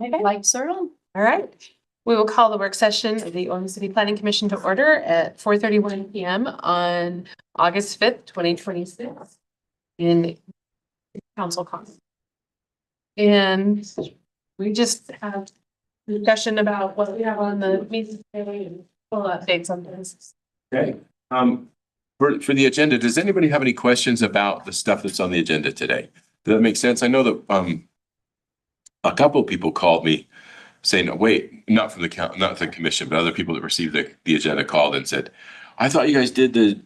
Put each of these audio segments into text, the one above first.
Okay. Like Cyril. All right. We will call the work session of the Orem City Planning Commission to order at 4:31 p.m. on August 5th, 2026 in council conference. And we just have discussion about what we have on the meeting today and full updates on this. Okay. For the agenda, does anybody have any questions about the stuff that's on the agenda today? Does that make sense? I know that a couple of people called me saying, wait, not from not the commission, but other people that received the agenda called and said, I thought you guys did the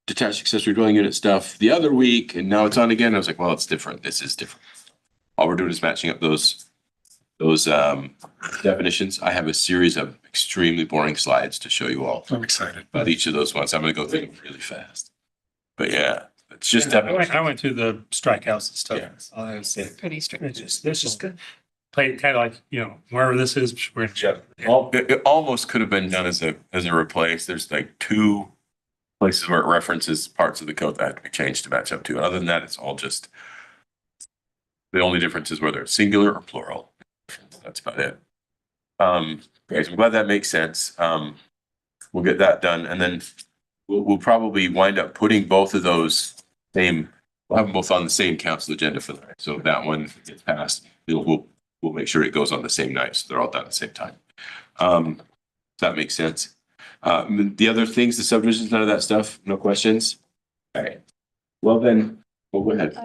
detached accessory dwelling unit stuff the other week and now it's on again. I was like, well, it's different. This is different. All we're doing is matching up those definitions. I have a series of extremely boring slides to show you all. I'm excited about each of those ones. I'm going to go through them really fast. But yeah, it's just I went through the strikeouts and stuff. Yeah. I was Pretty strict. this is good. Play kind of like, wherever this is, we're it almost could have been done as a replace. There's like two places where it references parts of the code that have to be changed to match up to. And other than that, it's all just the only difference is whether it's singular or plural. That's about it. Okay, so I'm glad that makes sense. We'll get that done, and then we'll probably wind up putting both of those we'll have them both on the same council agenda for the night. So if that one gets passed, we'll make sure it goes on the same night, so they're all done at the same time. Does that make sense? The other things, the subdivisions, none of that stuff, no questions. Okay. Well then, go ahead.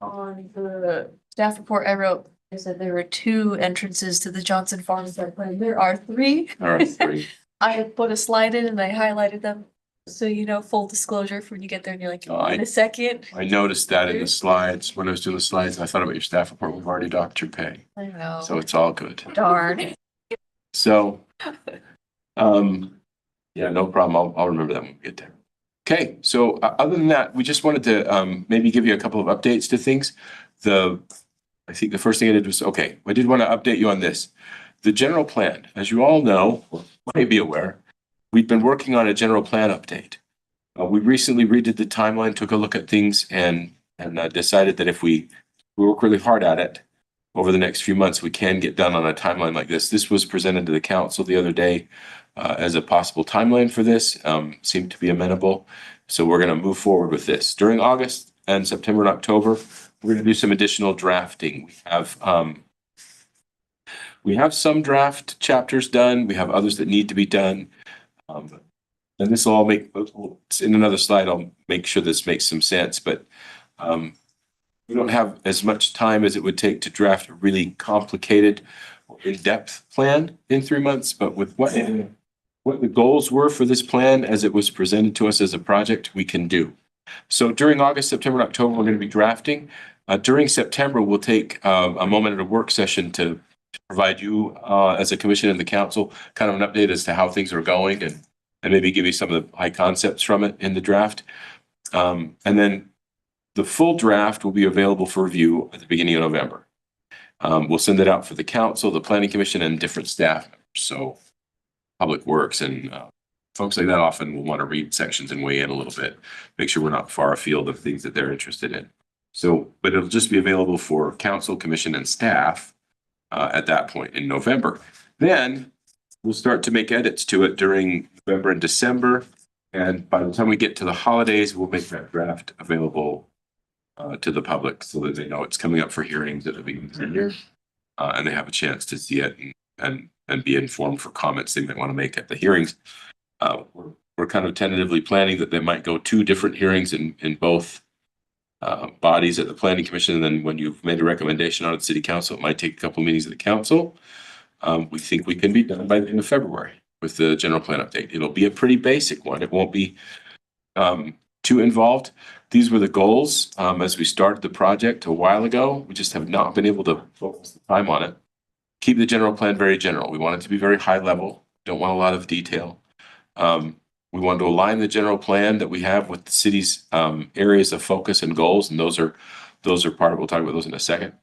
On the staff report I wrote, I said there were 2 entrances to the Johnson Farms plan. There are 3. All right, 3. I put a slide in and I highlighted them. So full disclosure for when you get there and you're like, in a second. I noticed that in the slides, when I was doing the slides, I thought about your staff report. We've already docked your pay. I know. So it's all good. Darn. So, yeah, no problem. I'll remember that when we get there. Okay, so other than that, we just wanted to maybe give you a couple of updates to things. I think the first thing I did was, okay, I did want to update you on this. The general plan, as you all know, or may be aware, we've been working on a general plan update. We recently redid the timeline, took a look at things and decided that if we work really hard at it over the next few months, we can get done on a timeline like this. This was presented to the council the other day as a possible timeline for this, seemed to be amenable. So we're going to move forward with this. During August and September and October, we're going to do some additional drafting. We have some draft chapters done. We have others that need to be done. And this will all in another slide, I'll make sure this makes some sense, but we don't have as much time as it would take to draft a really complicated or in-depth plan in 3 months, but with what the goals were for this plan as it was presented to us as a project, we can do. So during August, September, and October, we're going to be drafting. During September, we'll take a moment at a work session to provide you as a commission and the council kind of an update as to how things are going and maybe give you some of the high concepts from it in the draft. And then the full draft will be available for review at the beginning of November. We'll send it out for the council, the planning commission, and different staff members. So public works and folks like that often will want to read sections and weigh in a little bit, make sure we're not far afield of things that they're interested in. So, but it'll just be available for council, commission, and staff at that point in November. Then we'll start to make edits to it during November and December. And by the time we get to the holidays, we'll make that draft available to the public so that they know it's coming up for hearings at the beginning of the year. And they have a chance to see it and be informed for comments they might want to make at the hearings. We're kind of tentatively planning that they might go 2 different hearings in both bodies at the planning commission. And then when you've made a recommendation on it, city council, it might take a couple of meetings of the council. We think we can be done by the end of February with the general plan update. It'll be a pretty basic one. It won't be too involved. These were the goals as we started the project a while ago. We just have not been able to focus the time on it. Keep the general plan very general. We want it to be very high level. Don't want a lot of detail. We want to align the general plan that we have with the city's areas of focus and goals, and those are part of. We'll talk about those in a second.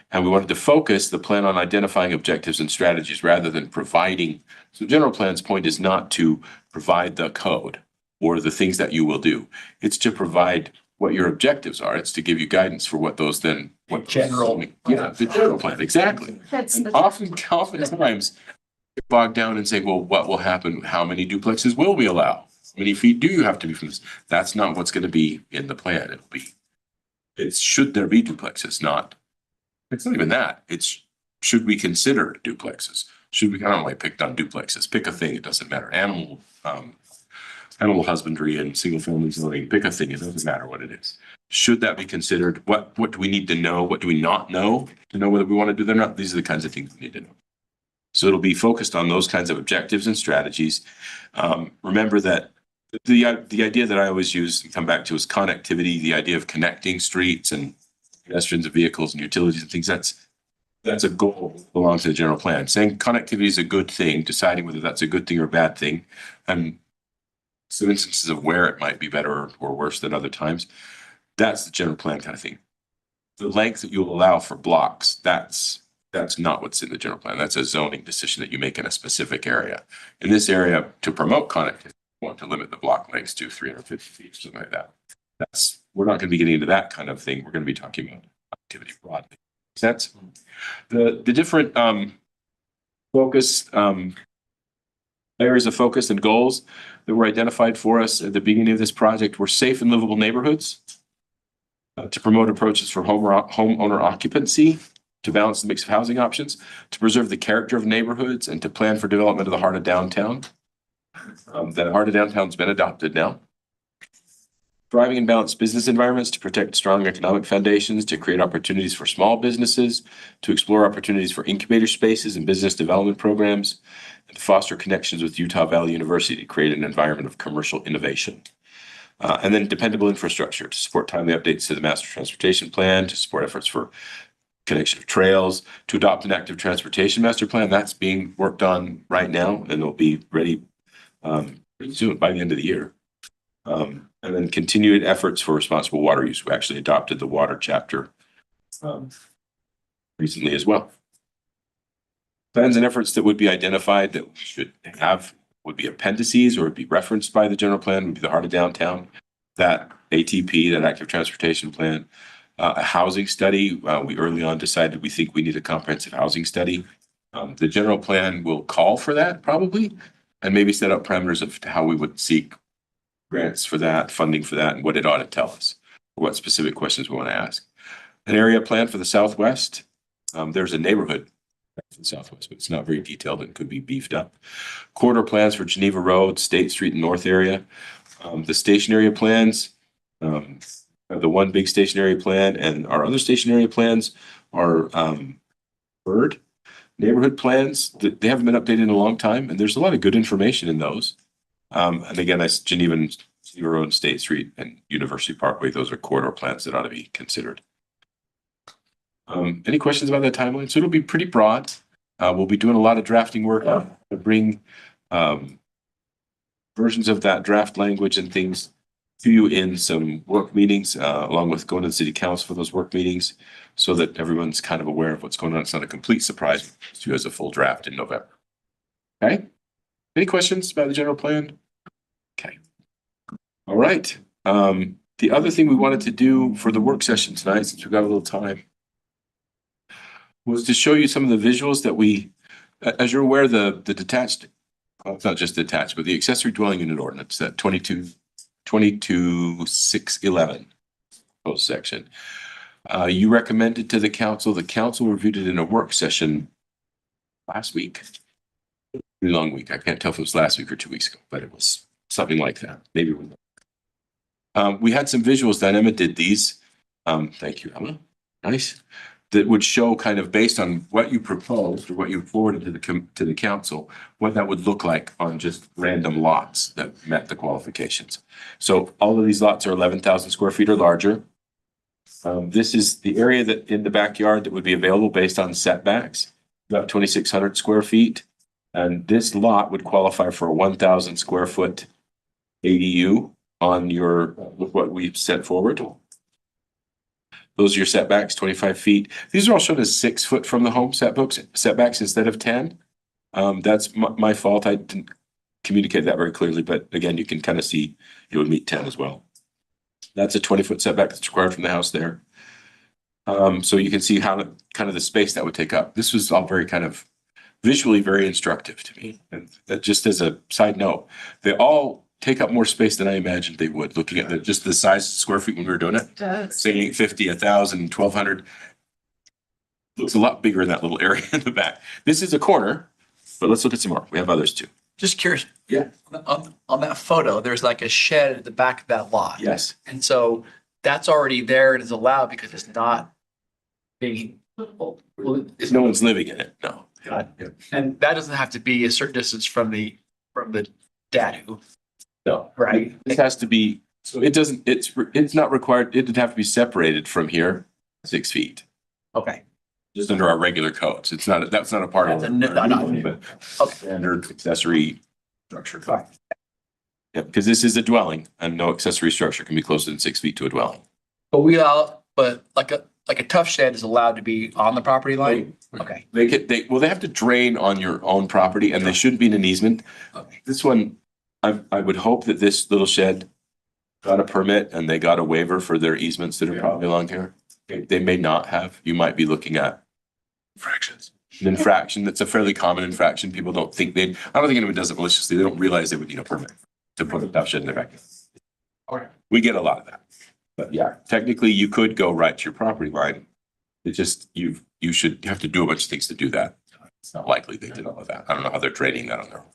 And we wanted to focus the plan on identifying objectives and strategies rather than providing. So general plan's point is not to provide the code or the things that you will do. It's to provide what your objectives are. It's to give you guidance for what those then what General. Yeah, the general plan, exactly. That's And the, oftentimes get bogged down and say, well, what will happen? How many duplexes will we allow? How many feet do you have to be from this? That's not what's going to be in the plan. It's should there be duplexes, not, it's not even that. It's should we consider duplexes? Should we, I don't know why I picked on duplexes. Pick a thing, it doesn't matter. Animal husbandry and single family zoning, pick a thing, it doesn't matter what it is. Should that be considered? What do we need to know? What do we not know to know whether we want to do that or not? These are the kinds of things we need to know. So it'll be focused on those kinds of objectives and strategies. Remember that the idea that I always use and come back to is connectivity, the idea of connecting streets and pedestrians and vehicles and utilities and things. That's a goal that belongs to the general plan. Saying connectivity is a good thing, deciding whether that's a good thing or a bad thing, and some instances of where it might be better or worse than other times. That's the general plan kind of thing. The length that you'll allow for blocks, that's not what's in the general plan. That's a zoning decision that you make in a specific area. In this area, to promote connectivity, you want to limit the block lengths to 350 feet, something like that. We're not going to be getting into that kind of thing. We're going to be talking about activity broadly. Makes sense? The different focus areas of focus and goals that were identified for us at the beginning of this project were safe and livable neighborhoods, to promote approaches for homeowner occupancy, to balance the mix of housing options, to preserve the character of neighborhoods, and to plan for development of the heart of downtown. That heart of downtown's been adopted now. Thriving and balanced business environments to protect strong economic foundations, to create opportunities for small businesses, to explore opportunities for incubator spaces and business development programs, and to foster connections with Utah Valley University to create an environment of commercial innovation. And then dependable infrastructure to support timely updates to the master transportation plan, to support efforts for connection of trails, to adopt an active transportation master plan. That's being worked on right now and it'll be ready pretty soon, by the end of the year. And then continued efforts for responsible water use. We actually adopted the water chapter recently as well. Plans and efforts that would be identified that should have would be appendices or would be referenced by the general plan would be the heart of downtown, that ATP, that active transportation plan, a housing study. We early on decided we think we need a comprehensive housing study. The general plan will call for that probably, and maybe set up parameters of how we would seek grants for that, funding for that, and what it ought to tell us, or what specific questions we want to ask. An area plan for the Southwest. There's a neighborhood for the Southwest, but it's not very detailed and could be beefed up. Corridor plans for Geneva Road, State Street, and North area. The station area plans, the one big station area plan, and our other station area plans are bird neighborhood plans. They haven't been updated in a long time, and there's a lot of good information in those. And again, that's Geneva Road and State Street and University Parkway. Those are corridor plans that ought to be considered. Any questions about that timeline? So it'll be pretty broad. We'll be doing a lot of drafting work to bring versions of that draft language and things to you in some work meetings, along with going to the city council for those work meetings, so that everyone's kind of aware of what's going on. It's not a complete surprise to you as a full draft in November. Okay. Any questions about the general plan? Okay. All right. The other thing we wanted to do for the work session tonight, since we've got a little time, was to show you some of the visuals that we, as you're aware, the detached, well, it's not just detached, but the accessory dwelling unit ordinance, that 22.611 post section. You recommended to the council reviewed it in a work session last week. Pretty long week. I can't tell if it was last week or 2 weeks ago, but it was something like that. Maybe we had some visuals that Emma did these. Thank you, Emma. Nice. That would show kind of based on what you proposed or what you forwarded to the council, what that would look like on just random lots that met the qualifications. So all of these lots are 11,000 square feet or larger. This is the area that in the backyard that would be available based on setbacks, about 2,600 square feet. And this lot would qualify for a 1,000 square foot ADU on your, with what we've set forward. Those are your setbacks, 25 feet. These are all shown as 6 foot from the home setbacks instead of 10. That's my fault. I didn't communicate that very clearly, but again, you can kind of see it would meet 10 as well. That's a 20-foot setback that's required from the house there. So you can see how kind of the space that would take up. This was all very kind of visually very instructive to me. And that just as a side note, they all take up more space than I imagined they would, looking at just the size square feet when we were doing it. Saying 850, 1,000, 1,200. Looks a lot bigger in that little area in the back. This is a corner, but let's look at some more. We have others too. Just curious. Yeah. On that photo, there's like a shed at the back of that lot. Yes. And so that's already there and is allowed because it's not being, well, No one's living in it. No. and that doesn't have to be a certain distance from the dadu. No. Right. This has to be, so it doesn't, it's not required. It'd have to be separated from here 6 feet. Okay. Just under our regular codes. It's not, that's not a part of That's a no. but Okay. standard accessory structure. Fine. Yeah, because this is a dwelling and no accessory structure can be closer than 6 feet to a dwelling. But like a tough shed is allowed to be on the property line? Okay. They have to drain on your own property and they shouldn't be in an easement. Okay. This one, I would hope that this little shed got a permit and they got a waiver for their easements that are probably along here. They may not have. You might be looking at Fractions. an infraction. That's a fairly common infraction. People don't think I don't think anyone does it maliciously. They don't realize they would need a permit to put a tough shed in their backyard. Okay. We get a lot of that. But yeah, technically you could go right to your property line. It just, you should have to do a bunch of things to do that. It's not likely they did all of that. I don't know how they're training that on their own.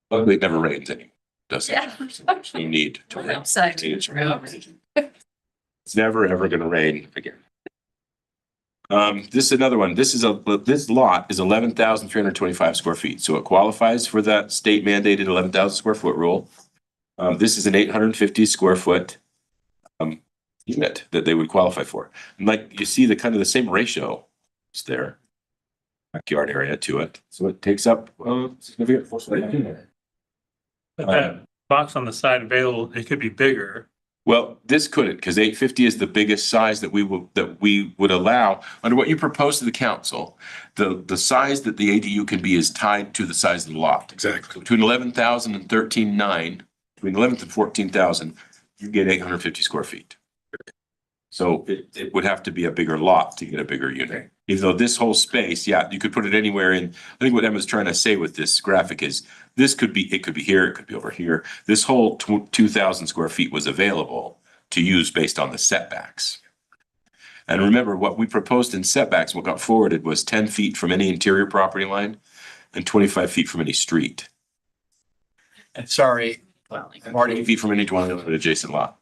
Luckily, it never rains anymore, does it? Yeah. There's no need to rain. Outside. It's never, ever gonna rain again. This is another one. This lot is 11,325 square feet, so it qualifies for that state mandated 11,000 square foot rule. This is an 850 square foot unit that they would qualify for. And like you see the kind of the same ratio is there, backyard area to it. So it takes up significant floor space. But that box on the side available, it could be bigger. Well, this couldn't, because 850 is the biggest size that we would allow under what you propose to the council. The size that the ADU can be is tied to the size of the lot. Exactly. Between 11,000 and 13,900, between 11th and 14,000, you get 850 square feet. So it would have to be a bigger lot to get a bigger unit. Even though this whole space, yeah, you could put it anywhere in. I think what Emma's trying to say with this graphic is it could be here, it could be over here. This whole 2,000 square feet was available to use based on the setbacks. And remember, what we proposed in setbacks, what got forwarded was 10 feet from any interior property line and 25 feet from any street. And sorry, I've already 8 feet from any dwelling on an adjacent lot.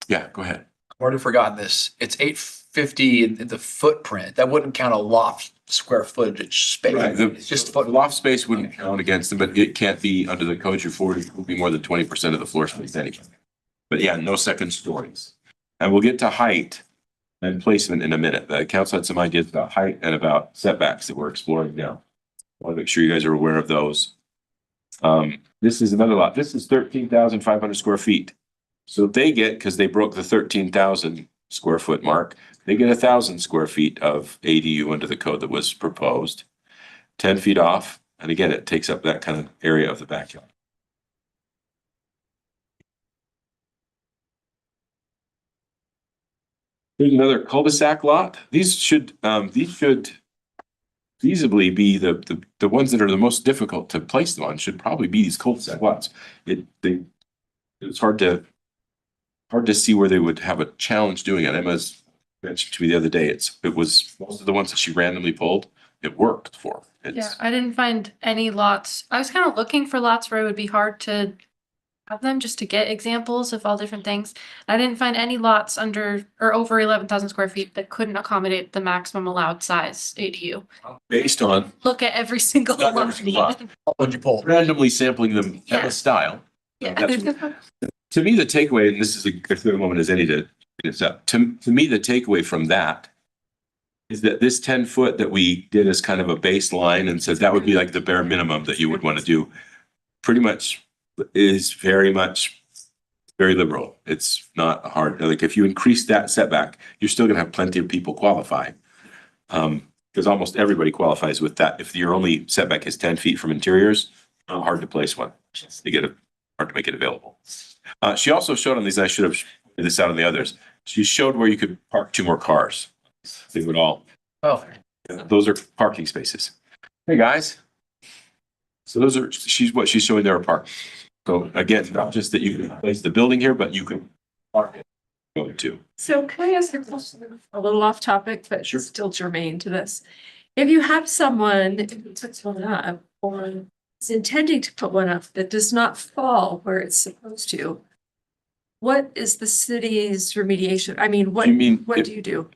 Yeah, go ahead. already forgotten this. It's 850 in the footprint. That wouldn't count a loft square footage space. Right, It's just The loft space wouldn't count against them, but it can't be under the code you're forwarding, it would be more than 20% of the floor space anyway. But yeah, no second stories. And we'll get to height and placement in a minute. The council had some ideas about height and about setbacks that we're exploring now. I want to make sure you guys are aware of those. This is another lot. This is 13,500 square feet. So they get, because they broke the 13,000 square foot mark, they get 1,000 square feet of ADU under the code that was proposed. 10 feet off, and again, it takes up that kind of area of the backyard. Here's another cul-de-sac lot. These should feasibly be the ones that are the most difficult to place them on, should probably be these cul-de-sac lots. It's hard to see where they would have a challenge doing it. Emma's mentioned to me the other day, it was most of the ones that she randomly pulled, it worked for. Yeah, I didn't find any lots. I was kind of looking for lots where it would be hard to have them just to get examples of all different things. I didn't find any lots under or over 11,000 square feet that couldn't accommodate the maximum allowed size ADU. Based on Look at every single Not every lot. single lot. What'd you pull? randomly sampling them Yeah. Emma's style. Yeah. To me, the takeaway, and this is a clear moment as any to bring this up, to me, the takeaway from that is that this 10 foot that we did as kind of a baseline and said that would be like the bare minimum that you would want to do, pretty much is very liberal. It's not hard. Like if you increase that setback, you're still gonna have plenty of people qualify. Because almost everybody qualifies with that. If your only setback is 10 feet from interiors, hard to place one. Hard to make it available. She also showed on these, I should have pointed this out on the others. She showed where you could park 2 more cars. They would all, Oh, those are parking spaces. Hey, guys. So those are, what she's showing there are parking. So again, not just that you can place the building here, but you can park it going to. So can I ask a question, a little off topic, but Sure. still germane to this? If you have someone who puts one up or is intending to put one up that does not fall where it's supposed to, what is the city's remediation? I mean, what, You mean what if do you do?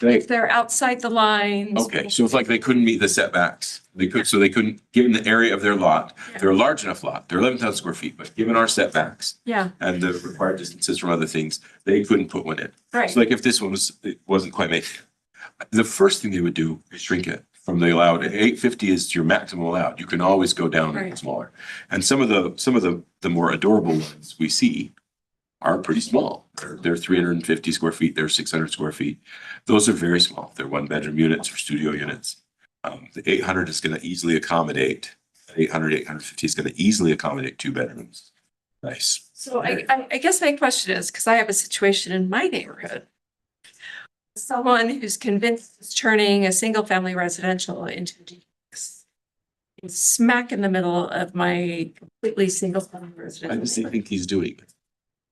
they, If they're outside the lines? okay, so if like they couldn't meet the setbacks, they couldn't, given the area of their lot, they're a large enough lot, they're 11,000 square feet, but given our setbacks Yeah, and the required distances from other things, they couldn't put one in. right. So like if this one it wasn't quite making it, the first thing they would do is shrink it from the allowed. 850 is your maximum allowed. You can always go down Right. smaller. And some of the more adorable ones we see are pretty small. They're 350 square feet, they're 600 square feet. Those are very small. They're 1-bedroom units or studio units. The 800 is going to easily accommodate, 850 is going to easily accommodate 2 bedrooms. Nice. So I guess my question is, because I have a situation in my neighborhood. Someone who's convinced is turning a single family residential into a duplex. It's smack in the middle of my completely single family I residential. just think he's doing it.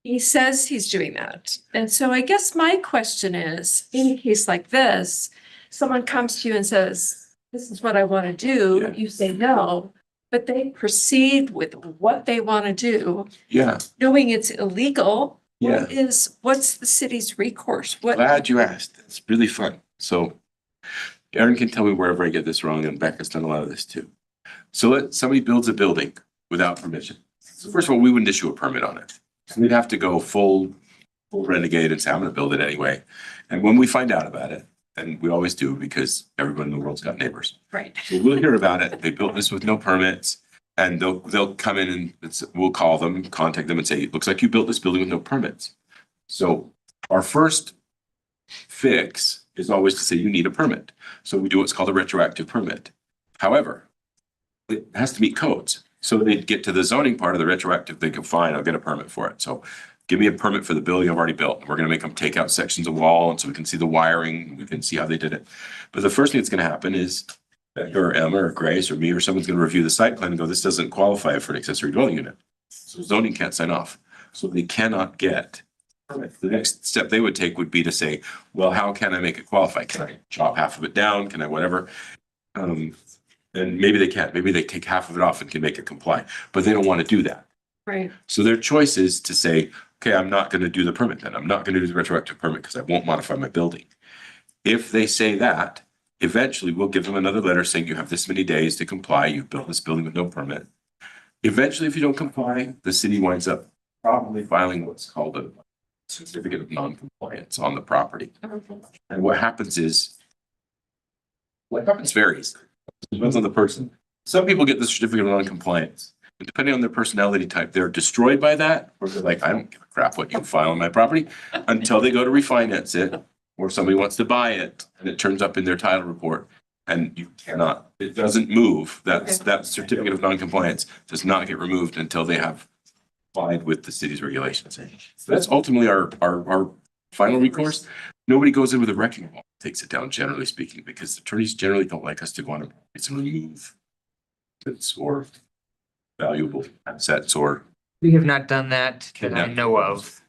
He says he's doing that. And so I guess my question is, in a case like this, someone comes to you and says, this is what I want to do. Yeah. You say no, but they proceed with what they want to do, Yeah, knowing it's illegal. yeah. What's the city's recourse? What? Glad you asked. It's really fun. So Aaron can tell me wherever I get this wrong, and Becca's done a lot of this too. So somebody builds a building without permission. So first of all, we wouldn't issue a permit on it. So we'd have to go full renegade and say, I'm gonna build it anyway. And when we find out about it, and we always do because everyone in the world's got neighbors. Right. So we'll hear about it. They built this with no permits. And they'll come in and we'll call them, contact them and say, it looks like you built this building with no permits. So our first fix is always to say you need a permit. So we do what's called a retroactive permit. However, it has to meet codes. So they get to the zoning part of the retroactive, they go, fine, I'll get a permit for it. So give me a permit for the building I've already built. We're gonna make them take out sections of wall and so we can see the wiring, we can see how they did it. But the first thing that's gonna happen is or Emma or Grace or me or someone's gonna review the site plan and go, this doesn't qualify for an accessory dwelling unit. So zoning can't sign off. So they cannot get permit. The next step they would take would be to say, well, how can I make it qualify? Can I chop half of it down? Can I whatever? And maybe they can't. Maybe they take half of it off and can make it comply, but they don't want to do that. Right. So their choice is to say, okay, I'm not going to do the permit then. I'm not going to do the retroactive permit because I won't modify my building. If they say that, eventually we'll give them another letter saying you have this many days to comply. You've built this building with no permit. Eventually, if you don't comply, the city winds up probably filing what's called a certificate of non-compliance on the property. And what happens varies. Depends on the person. Some people get the certificate of non-compliance. And depending on their personality type, they're destroyed by that, or they're like, I don't give a crap what you file on my property, until they go to refinance it, or somebody wants to buy it, and it turns up in their title report. And you cannot, it doesn't move. That certificate of non-compliance does not get removed until they have complied with the city's regulations. So that's ultimately our final recourse. Nobody goes in with a wrecking ball, takes it down, generally speaking, because attorneys generally don't like us to go on and remove it's or valuable assets or. We have not done that that I Kidnapping. know of.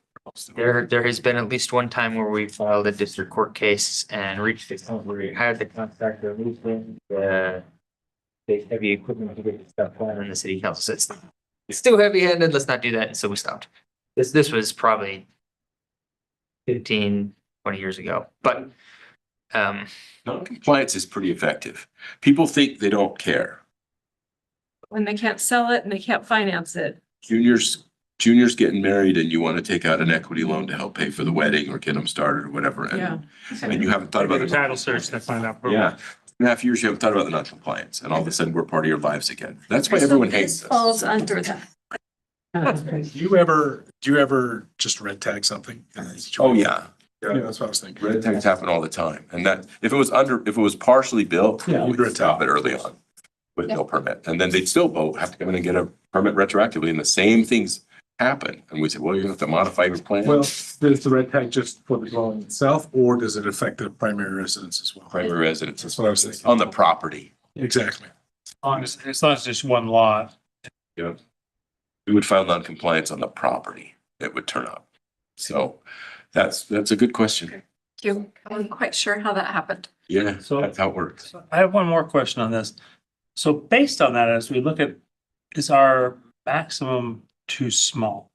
There has been at least one time where we filed a district court case and reached the point where we hired the contractor, moved in the heavy equipment to get the stuff done, and the city council says it's too heavy handed, let's not do that, and so we stopped. This was probably 15, 20 years ago, but Non-compliance is pretty effective. People think they don't care. When they can't sell it and they can't finance it. Junior's getting married and you want to take out an equity loan to help pay for the wedding or get them started or whatever. Yeah. And you haven't thought about the Title search to find out. Yeah, 2.5 years, you haven't thought about the non-compliance and all of a sudden we're part of your lives again. That's why everyone hates This falls us. under that. Do you ever just red tag something? Oh, yeah. Yeah, that's what I was thinking. Red tags happen all the time. And that, if it was partially built, Yeah, we'd red stop tag. it early on with no permit. And then they'd still have to come in and get a permit retroactively and the same things happen? And we said, well, you have to modify your plan. Well, is the red tag just for the dwelling itself, or does it affect the primary residence as well? Primary residence That's what I was thinking. on the property. Exactly. It's not just one lot. Yeah. We would file non-compliance on the property. It would turn up. So that's a good question. You, I wasn't quite sure how that happened. Yeah, So- that's how it works. I have one more question on this. So based on that, as we look at, is our maximum too small?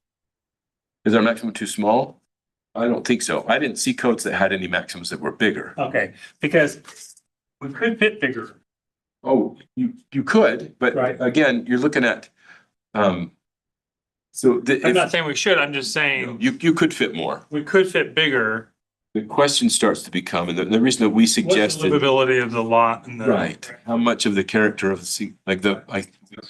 Is our maximum too small? I don't think so. I didn't see codes that had any maximums that were bigger. Okay, because we could fit bigger. Oh, you could, but Right. again, you're looking at, so I'm not saying we should, I'm just saying you could fit more. we could fit bigger. The question starts to become, and the reason that we What's the suggested. livability of the lot and the. Right. How much of the character of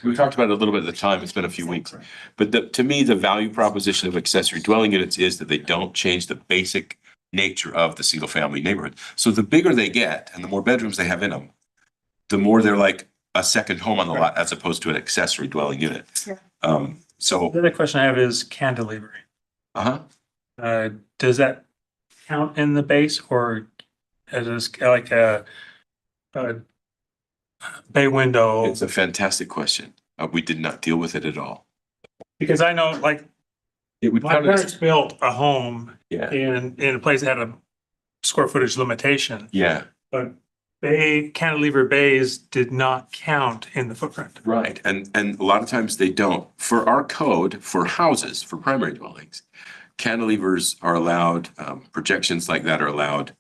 we talked about it a little bit at the time, it's been a few weeks. But to me, the value proposition of accessory dwelling units is that they don't change the basic nature of the single family neighborhood. So the bigger they get and the more bedrooms they have in them, the more they're like a second home on the lot as opposed to an accessory dwelling unit. Yeah. So, The other question I have is cantilever. uh-huh. Does that count in the base or is it like a bay window? It's a fantastic question. We did not deal with it at all. Because I know like It would my count parents as, built a home yeah, in a place that had a square footage limitation, yeah, but cantilever bays did not count in the footprint. right. And a lot of times they don't. For our code, for houses, for primary dwellings, cantilevers are allowed, projections like that are allowed.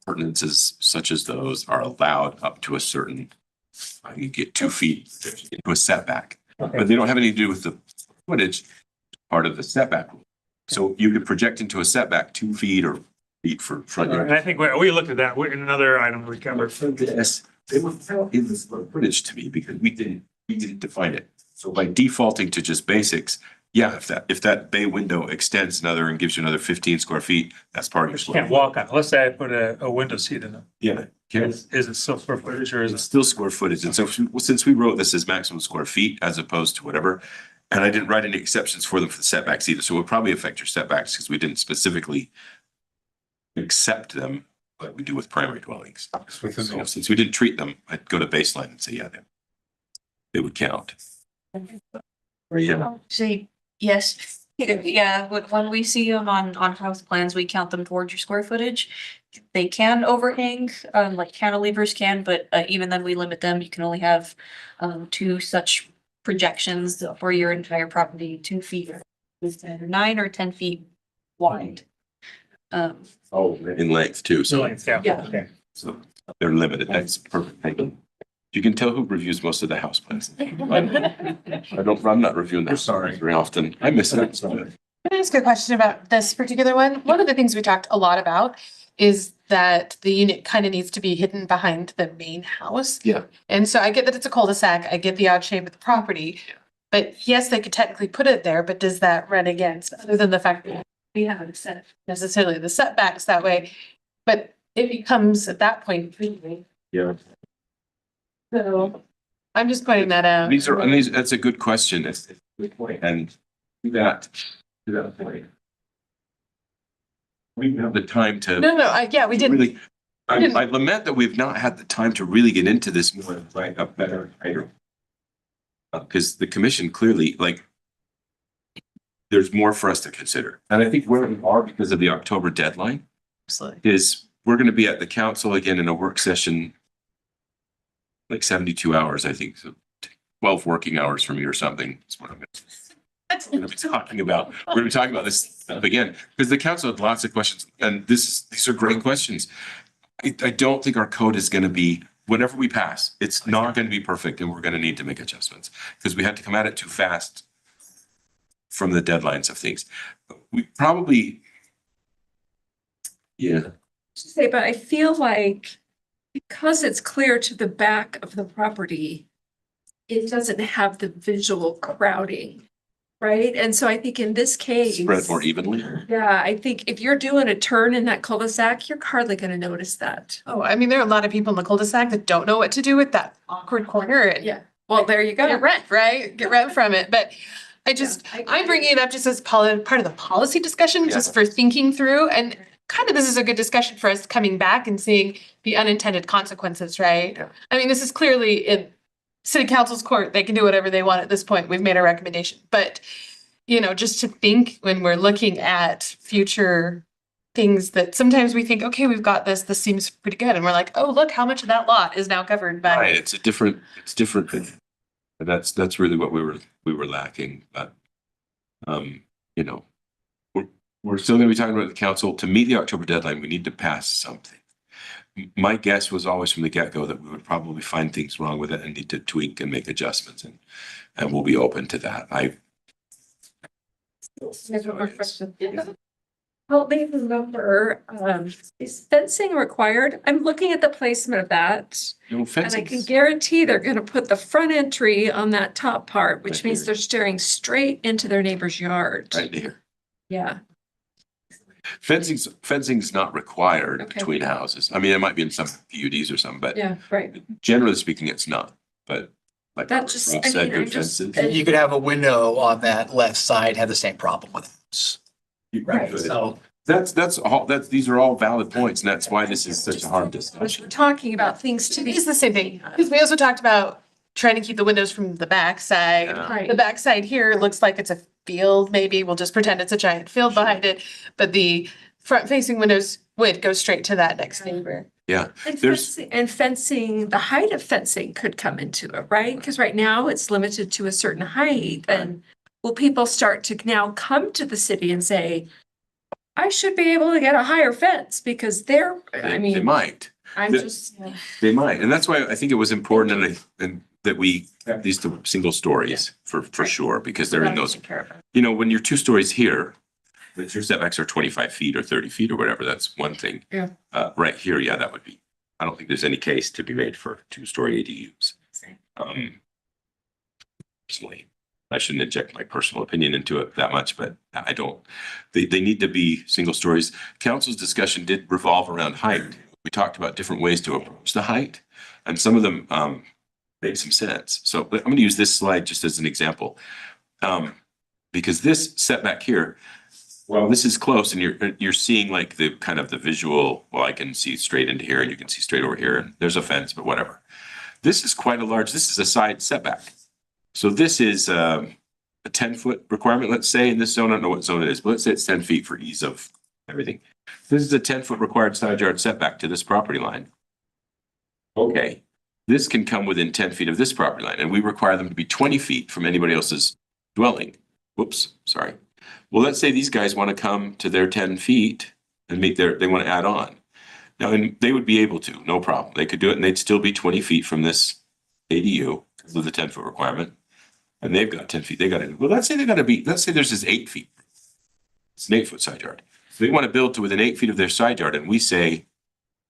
Ordinances such as those are allowed up to a certain, you get 2 feet into a setback. But they don't have anything to do with the footage, part of the setback. So you could project into a setback 2 feet or feet for front And yard. I think we looked at that in another item we covered. Yes, they would count in the square footage to me because we didn't define it. So by defaulting to just basics, yeah, if that bay window extends another and gives you another 15 square feet, that's part of your You square. can't walk on it. Let's say I put a window seat in it. Yeah. Is it still square footage or is It's it? still square footage. And so since we wrote this as maximum square feet as opposed to whatever, and I didn't write any exceptions for them for the setbacks either. So it would probably affect your setbacks because we didn't specifically accept them like we do with primary dwellings. So since we didn't treat them, I'd go to baseline and say, yeah, they would count. Yeah. Say, yes. Yeah, when we see them on house plans, we count them towards your square footage. They can overhang, like cantilevers can, but even then we limit them. You can only have 2 such projections for your entire property, 2 feet. Is 9 or 10 feet wide. Oh, in length too. So, Yeah. Okay. so they're limited. That's perfect. Thank you. You can tell who reviews most of the house plans. I'm not reviewing that. Sorry. Very often. I miss it. Can I ask a question about this particular one? One of the things we talked a lot about is that the unit kind of needs to be hidden behind the main house. Yeah. And so I get that it's a cul-de-sac, I get the odd shape of the property. But yes, they could technically put it there, but does that run against, other than the fact that we haven't set necessarily the setbacks that way? But it becomes at that point, Yeah. so I'm just pointing that out. That's a good question. It's a good point. And to that point. We have the time to. No, yeah, we didn't. Really, I lament that we've not had the time to really get into this more, right, a better, tighter. Because the commission clearly, like, there's more for us to consider. And I think where we are because of the October deadline Absolutely. is we're going to be at the council again in a work session, like 72 hours, I think, so 12 working hours for me or something. That's what I'm going to be talking about. We're going to be talking about this stuff again, because the council had lots of questions, and these are great questions. I don't think our code is going to be, whenever we pass, it's not going to be perfect, and we're going to need to make adjustments, because we had to come at it too fast from the deadlines of things. We probably, yeah. Say, but I feel like because it's clear to the back of the property, it doesn't have the visual crowding, right? And so I think in this case. Spread more evenly. Yeah, I think if you're doing a turn in that cul-de-sac, you're hardly gonna notice that. Oh, I mean, there are a lot of people in the cul-de-sac that don't know what to do with that awkward corner and Yeah, well, there you get go. rent, right? Get rent from it. But I'm bringing it up just as part of the policy discussion, just for thinking through, and kind of this is a good discussion for us coming back and seeing the unintended consequences, right? Yeah. I mean, this is clearly in city council's court. They can do whatever they want at this point. We've made our recommendation, but just to think when we're looking at future things that sometimes we think, okay, we've got this seems pretty good. And we're like, oh, look how much of that lot is now covered by. Right, it's different. And that's really what we were lacking, but, we're still gonna be talking about the council. To meet the October deadline, we need to pass something. My guess was always from the get-go that we would probably find things wrong with it and need to tweak and make adjustments, and we'll be open to that. Help me remember, is fencing required? I'm looking at the placement of that. And I can guarantee they're gonna put the front entry on that top part, which Right means here. they're staring straight into their neighbor's yard. Right here. Yeah, Fencing's not required Okay. between houses. I mean, it might be in some PUDs or some, but yeah, right. generally speaking, it's not. But like That Rob just- said, I mean, good I'm just- fences. You could have a window on that left side, have the same problem with it. Right. So These are all valid points, and that's why this is such a hard We're discussion. talking about things to be. It's the same thing, because we also talked about trying to keep the windows from the backside. Yeah. Right. The backside here looks like it's a field, maybe we'll just pretend it's a giant field behind it, but the front facing windows would go straight to that next neighbor. Yeah, And there's- fencing, the height of fencing could come into it, right? Because right now it's limited to a certain height, and will people start to now come to the city and say, I should be able to get a higher fence because they might. I'm the- just. They might, and that's why I think it was important and that we have these two single stories for sure, because they're in those, when you're 2 stories here, but your setbacks are 25 feet or 30 feet or whatever, that's one thing. Yeah. Right here, yeah, that would be, I don't think there's any case to be made for 2-story ADUs. Personally, I shouldn't inject my personal opinion into it that much, but I don't, they need to be single stories. Council's discussion did revolve around height. We talked about different ways to approach the height, and some of them made some sense. So I'm going to use this slide just as an example. Because this setback here, well, this is close, and you're seeing like the kind of the visual, well, I can see straight into here and you can see straight over here, and there's a fence, but whatever. This is quite a large, this is a side setback. So this is a 10-foot requirement, let's say, in this zone. I don't know what zone it is, but let's say it's 10 feet for ease of everything. This is a 10-foot required side yard setback to this property line. Okay, this can come within 10 feet of this property line, and we require them to be 20 feet from anybody else's dwelling. Whoops, sorry. Well, let's say these guys want to come to their 10 feet and they want to add on. Now, and they would be able to, no problem. They could do it, and they'd still be 20 feet from this ADU with the 10-foot requirement. And they've got 10 feet, they got to, well, let's say there's this 8 feet. It's an 8-foot side yard. So they want to build to within 8 feet of their side yard, and we say,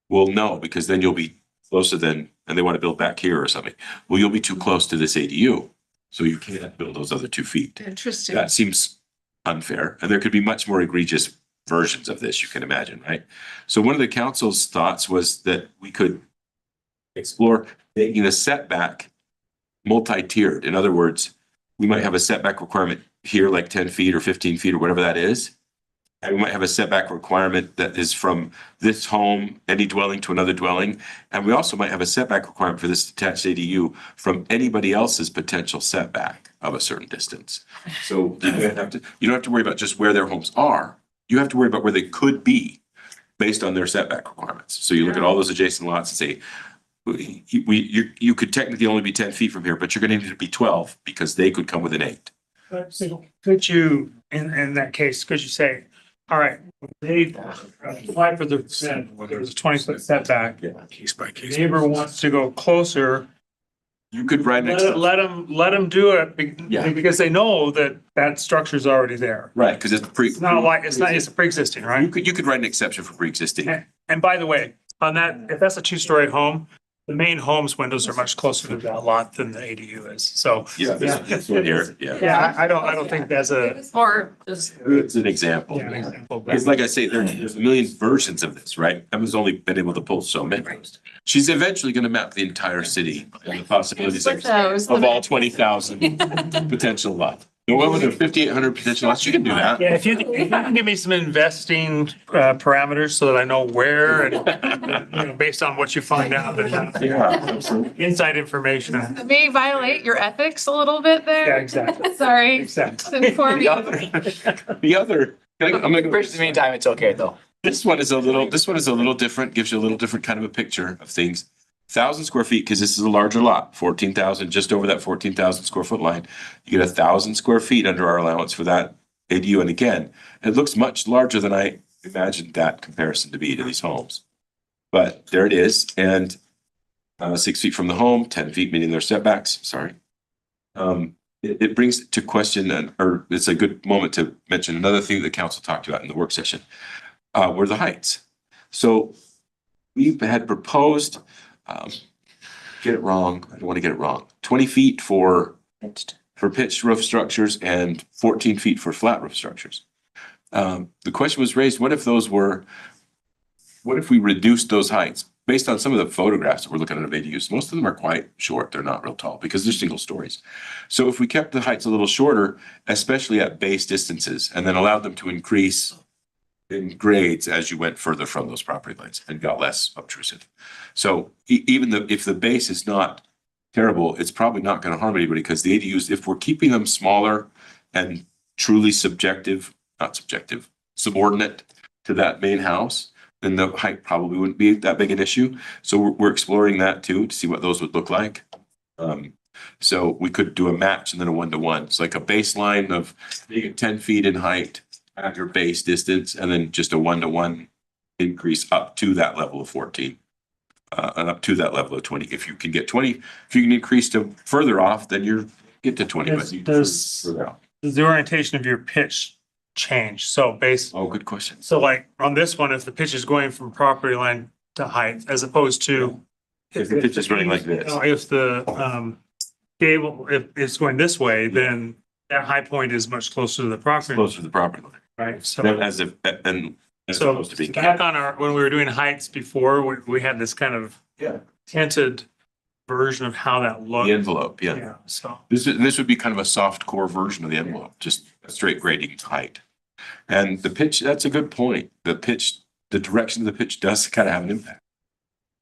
well, no, because then you'll be closer than, and they want to build back here or something. Well, you'll be too close to this ADU, so you can't build those other 2 feet. Interesting. That seems unfair, and there could be much more egregious versions of this, you can imagine, right? So one of the council's thoughts was that we could explore making the setback multi-tiered. In other words, we might have a setback requirement here, like 10 feet or 15 feet or whatever that is. And we might have a setback requirement that is from this home, any dwelling to another dwelling. And we also might have a setback requirement for this detached ADU from anybody else's potential setback of a certain distance. So you don't have to worry about just where their homes are. You have to worry about where they could be based on their setback requirements. So you look at all those adjacent lots and say, you could technically only be 10 feet from here, but you're going to need to be 12 because they could come within 8. Could you, in that case, could you say, all right, they apply for the, there's a 20-foot setback. Case by case. Neighbor wants to go closer, You could write an exception. let them do it Yeah. because they know that structure's already there. Right, because it's It's not like, it's pre-existing, right? You could write an exception for pre-existing. And by the way, on that, if that's a 2-story home, the main home's windows are much closer to that lot than the ADU is. So. Yeah, this one here, yeah. Yeah, I don't think that's a. Or It's an example. Yeah, an example. It's like I say, there's a million versions of this, right? Emma's only been able to pull so many. She's eventually gonna map the entire city and the possibilities With those. of all 20,000 potential lots. The one with the 5,800 potential lots, you can do that. Yeah, if you can give me some investing parameters so that I know where and, you know, based on what you find out, Yeah, absolutely. inside information. It may violate your ethics a little bit Yeah, there. exactly. Sorry. Exactly. to inform The you. other, I'm gonna go. In the meantime, it's okay though. This one is a little different, gives you a little different kind of a picture of things. 1,000 square feet, because this is a larger lot, 14,000, just over that 14,000 square foot line. You get 1,000 square feet under our allowance for that ADU. And again, it looks much larger than I imagined that comparison to be to these homes. But there it is, and 6 feet from the home, 10 feet meeting their setbacks, sorry. It brings to question, or it's a good moment to mention another thing that council talked about in the work session, were the heights. So we had proposed, get it wrong, I don't want to get it wrong, 20 feet for pitched roof structures and 14 feet for flat roof structures. The question was raised, what if we reduced those heights? Based on some of the photographs that we're looking at of ADUs, most of them are quite short. They're not real tall because they're single stories. So if we kept the heights a little shorter, especially at base distances, and then allowed them to increase in grades as you went further from those property lines and got less obtrusive. So even if the base is not terrible, it's probably not going to harm anybody, because the ADUs, if we're keeping them smaller and truly subordinate to that main house, then the height probably wouldn't be that big an issue. So we're exploring that too, to see what those would look like. So we could do a match and then a 1-to-1. It's like a baseline of 10 feet in height at your base distance, and then just a 1-to-1 increase up to that level of 14. And up to that level of 20. If you can get 20, if you can increase to further off, then you're get to 20. But you Does further out. the orientation of your pitch change? So Oh, good question. so like on this one, if the pitch is going from property line to height, as opposed to. If the pitch is running like this. If the gable, if it's going this way, then that high point is much closer to the property, Closer to the property line. right? So. Then as if, and as So opposed to being. back on when we were doing heights before, we had this kind of Yeah. tinted version of how that looked. The envelope, yeah. Yeah, so. This would be kind of a soft core version of the envelope, just a straight grading height. And the pitch, that's a good point. The direction of the pitch does kind of have an impact.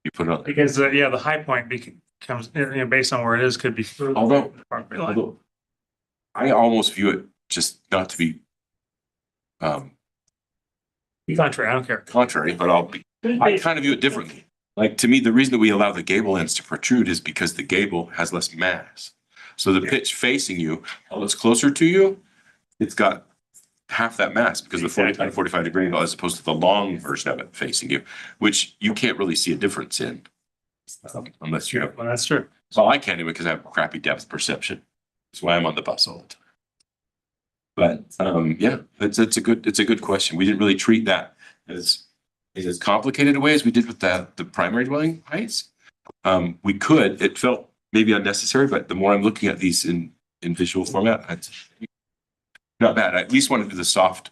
You put it on. Because, the high point becomes, based on where it is, could be. further Although- from the property line. Although I almost view it just not to be Contrary, I don't care. contrary, but I kind of view it differently. Like, to me, the reason that we allow the gable ends to protrude is because the gable has less mass. So the pitch facing you, while it's closer to you, it's got half that mass because of the 45 degree angle, as opposed to the long version of it facing you, which you can't really see a difference in. Unless you have, Well, that's true. well, I can't even because I have crappy depth perception. That's why I'm on the bus all the time. But yeah, it's a good question. We didn't really treat that as complicated a way as we did with the primary dwelling heights. We could, it felt maybe unnecessary, but the more I'm looking at these in visual format, it's not bad. I at least want to do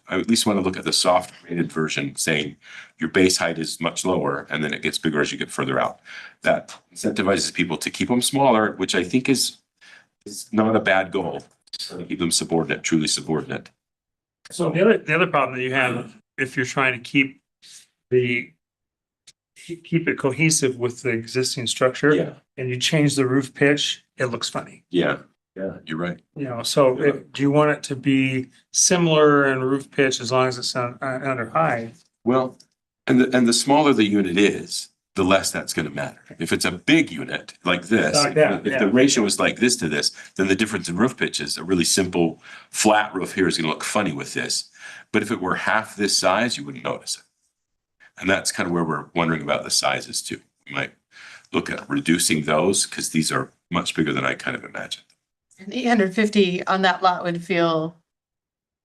I at least want to look at the soft rated version saying your base height is much lower and then it gets bigger as you get further out. That incentivizes people to keep them smaller, which I think is not a bad goal. Keep them subordinate, truly subordinate. So the other problem that you have, if you're trying to keep it cohesive with the existing structure. Yeah. And you change the roof pitch, it looks funny. Yeah, you're right. So do you want it to be similar in roof pitch as long as it's under high? Well, and the smaller the unit is, the less that's going to matter. If it's a big unit like this, Like that, if yeah. the ratio is like this to this, then the difference in roof pitches, a really simple flat roof here is going to look funny with this. But if it were half this size, you wouldn't notice it. And that's kind of where we're wondering about the sizes too. We might look at reducing those because these are much bigger than I kind of imagined. And 850 on that lot would feel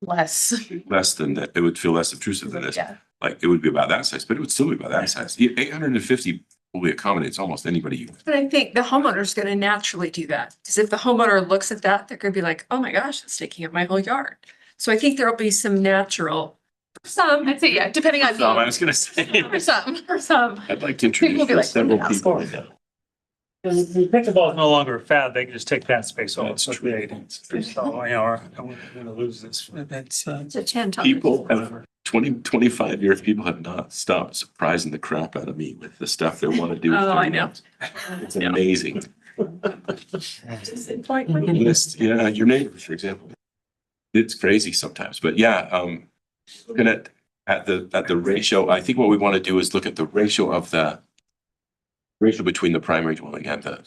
less. Less than that, it would feel less obtrusive than this. Yeah. Like it would be about that size, but it would still be about that size. 850 probably accommodates almost anybody. But I think the homeowner's gonna naturally do that, because if the homeowner looks at that, they're gonna be like, oh my gosh, it's taking up my whole yard. So I think there'll be some natural, Some, I'd say, yeah, depending on. I was going to say, For some. I'd like to People introduce be like, several "Yeah, people. that's right now. The pickleball is no longer a fad. They can just take that space off. That's That's true. true. So, you know, I'm gonna lose this. It's, It's a 10 ton. People have 25 years, people have not stopped surprising the crap out of me with the stuff they want to do. with Oh, their I know. homes. It's amazing. Disappointment. List, yeah, your neighbors, for example. It's crazy sometimes, but yeah, looking at the ratio, I think what we want to do is look at the ratio between the primary dwelling and the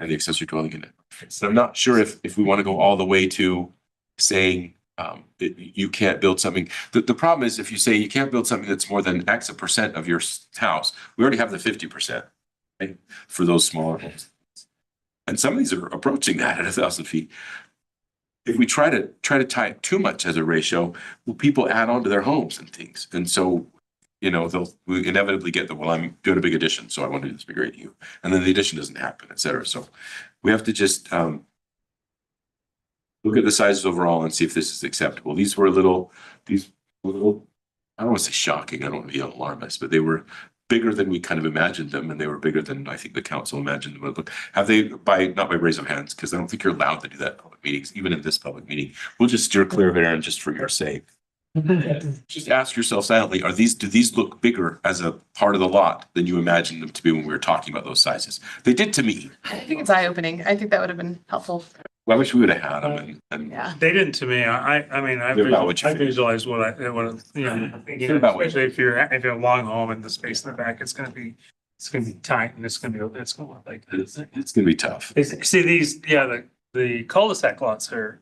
accessory dwelling unit. So I'm not sure if we want to go all the way to saying you can't build something. The problem is if you say you can't build something that's more than X percent of your house, we already have the 50%, right, for those smaller homes. And some of these are approaching that at 1,000 feet. If we try to tie it too much as a ratio, will people add on to their homes and things? And so, you know, we inevitably get the, well, I'm doing a big addition, so I want to do this big ADU. And then the addition doesn't happen, et cetera. So we have to just look at the sizes overall and see if this is acceptable. These were a little, I don't want to say shocking, I don't want to be alarmist, but they were bigger than we kind of imagined them, and they were bigger than I think the council imagined them would look. Have they, not by raise of hands, because I don't think you're allowed to do that in public meetings, even in this public meeting. We'll just steer clear of it, Aaron, just for your sake. Just ask yourself silently, do these look bigger as a part of the lot than you imagined them to be when we were talking about those sizes? They did to me. I think it's eye-opening. I think that would have been helpful. Well, I wish we would have had them and Yeah. They didn't to me. I mean, I They're about what you visualize what you know, They're about what you- especially if you're a long home and the space in the back, it's gonna be tight and it's gonna look like this. it's gonna be tough. See these, yeah, the cul-de-sac lots are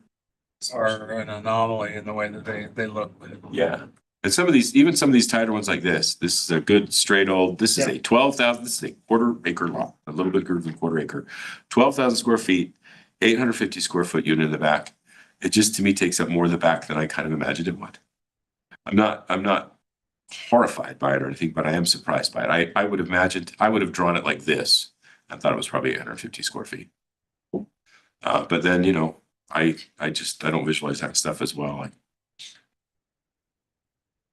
an anomaly in the way that they look. Yeah. And some of these tighter ones like this is a good straight old, this is a 12,000, this is a quarter acre lot, a little bit bigger than quarter acre, 12,000 square feet, 850 square foot unit in the back. It just to me takes up more of the back than I kind of imagined it would. I'm not horrified by it or anything, but I am surprised by it. I would have drawn it like this and thought it was probably 850 square feet. But then, you know, I don't visualize that stuff as well.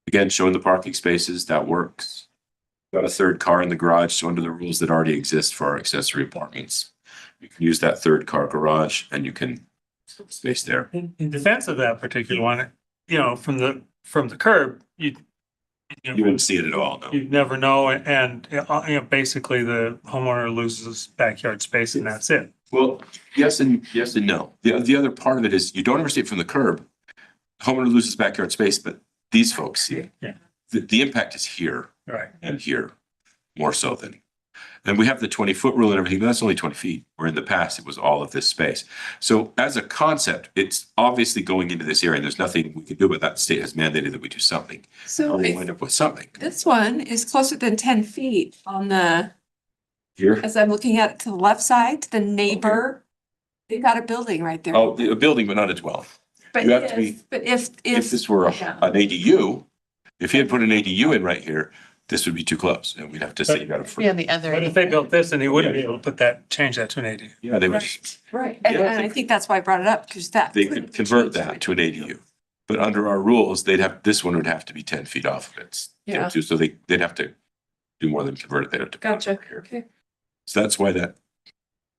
Again, showing the parking spaces, that works. Got a third car in the garage, so under the rules that already exist for our accessory apartments, you can use that third car garage and you can space there. In defense of that particular one, you know, from the curb, you wouldn't see it at all, no. you never know, and you know, basically the homeowner loses backyard space and that's it. Well, yes and no. The other part of it is you don't ever see it from the curb. Homeowner loses backyard space, but these folks see it. Yeah. The impact is here Right. and here more so than. And we have the 20-foot rule and everything, but that's only 20 feet, where in the past it was all of this space. So as a concept, it's obviously going into this area. And there's nothing we can do, but that state has mandated that we do something. So We wind up with something this one is closer than 10 feet on here. as I'm looking at it to the left side, to the neighbor. They've got a building right there. Oh, a building, but not a dwelling. But you have to be- if If this were yeah. an ADU, if he had put an ADU in right here, this would be too close and we'd have to say you got to. Be on the other. But if they built this, then he wouldn't be able to change that to an ADU. Yeah, they would, Right, and Yeah. I think that's why I brought it up, because that. they could convert that to an ADU. But under our rules, this one would have to be 10 feet off of it. Yeah. So they'd have to do more than convert it. They'd have to. Gotcha, okay. So that's why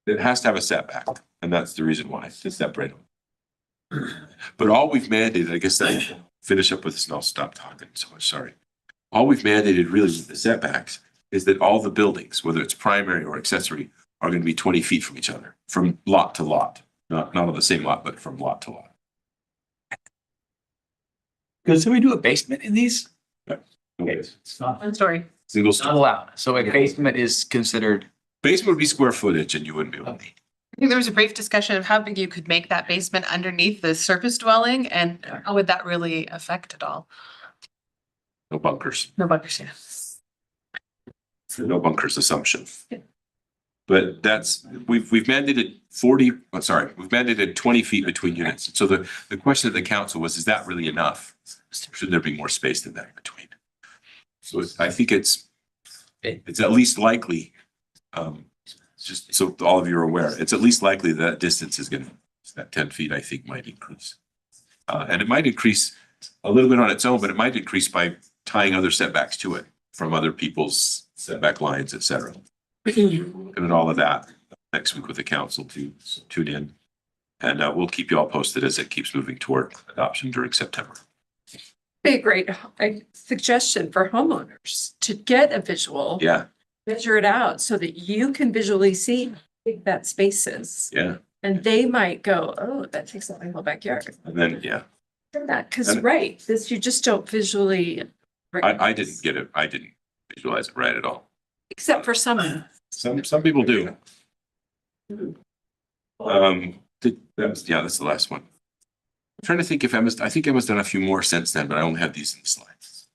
it has to have a setback, and that's the reason why, to separate them. But all we've mandated, I guess I'll finish up with this and I'll stop talking so much, sorry. All we've mandated really with the setbacks is that all the buildings, whether it's primary or accessory, are going to be 20 feet from each other, from lot to lot. Not on the same lot, but from lot to lot. Because we do a basement in these? Okay. It's not, One story. Single it's not allowed. So a basement is considered. basement would be square footage and you wouldn't be able to. I think there was a brief discussion of how big you could make that basement underneath the surface dwelling and how would that really affect it all? No bunkers. No bunkers, yeah. No bunkers assumption. Yeah. But we've mandated we've mandated 20 feet between units. So the question of the council was, is that really enough? Should there be more space than that in between? So I think it's at least likely, just so all of you are aware, it's at least likely that distance is that 10 feet, I think, might increase. And it might increase a little bit on its own, but it might increase by tying other setbacks to it from other people's setback lines, et cetera. And all of that. next week with the council to tune in. And we'll keep you all posted as it keeps moving toward adoption during September. Be a great suggestion for homeowners to get a visual. Yeah, Measure it out so that you can visually see how big that space is. yeah. And they might go, oh, that takes up my whole backyard. And then, yeah, That, because And- right, this, you just don't visually. I didn't get it. I didn't visualize it right at all. Except for some. Some people do. That's the last one. I'm trying to think if I think Emma's done a few more since then, but I only have these in the slides.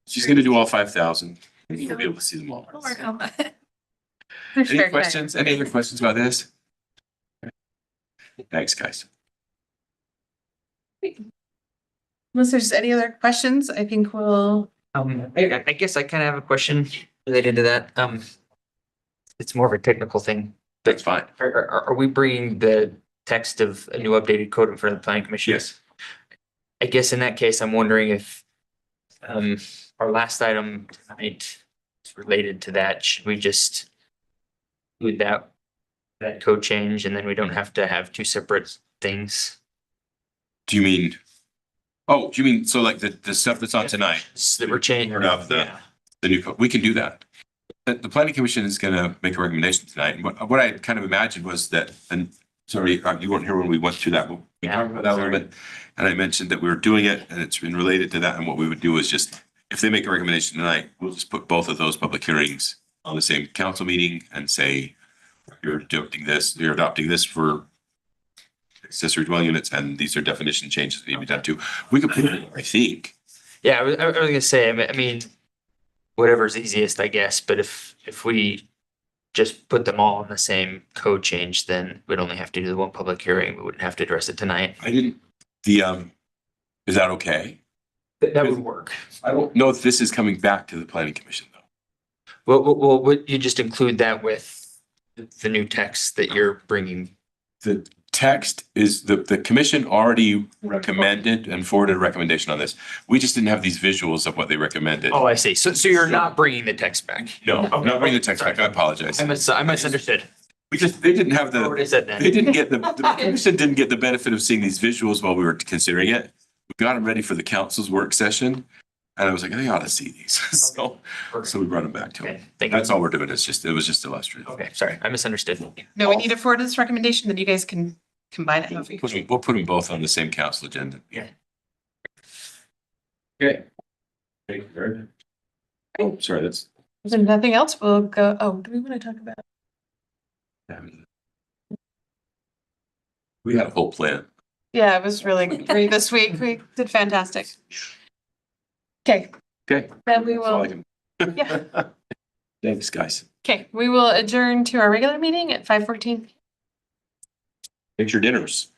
She's gonna do all 5,000. You'll be able to see them all. Any questions? Any other questions about this? Thanks, guys. Unless there's any other questions, I think we'll, I guess I kind of have a question related to that. It's more of a technical thing. That's fine. Are we bringing the text of a new updated code in front of the planning commission? Yes. I guess in that case, I'm wondering if our last item tonight is related to that. Should we just do that code change and then we don't have to have two separate things? Do you mean? Oh, do you mean, so like the stuff that's on tonight? That we're changing. Of the new code, we can do that. The planning commission is gonna make a recommendation tonight. And what I kind of imagined was that, and sorry, you weren't here when we went through that. We talked about that a little bit. And I mentioned that we were doing it and it's been related to that. And what we would do is just, if they make a recommendation tonight, we'll just put both of those public hearings on the same council meeting and say, you're adopting this for accessory dwelling units, and these are definition changes that need to be done too. We could put it, I think. Yeah, I was gonna say, I mean, whatever's easiest, I guess, but if we just put them all in the same code change, then we'd only have to do the one public hearing. We wouldn't have to address it tonight. I didn't, is that okay? That would work. I don't know if this is coming back to the planning commission though. Well, would you just include that with the new text that you're bringing? The text is, the commission already recommended and forwarded a recommendation on this. We just didn't have these visuals of what they recommended. Oh, I see. So you're not bringing the text back? No, I'm not bringing the text back. I apologize. I misunderstood. They didn't have What is that then? they didn't get the commission didn't get the benefit of seeing these visuals while we were considering it. We got them ready for the council's work session. And I was like, they ought to see these. So we brought them back to them. Okay, thank you. That's all we're doing. It was just illustrative. Okay, sorry, I misunderstood. no, we need to forward this recommendation, then you guys can combine it. however you- We'll put them both on the same council agenda. Yeah. Okay. Thank you very much. Oh, sorry, that's. If there's nothing else, we'll go, do we want to talk about? We had a whole plan. Yeah, it was really great this week. We did fantastic. Okay, Okay. then we That's all I will, can- yeah. Thanks, guys. Okay, we will adjourn to our regular meeting at 5:14. Thanks your dinners.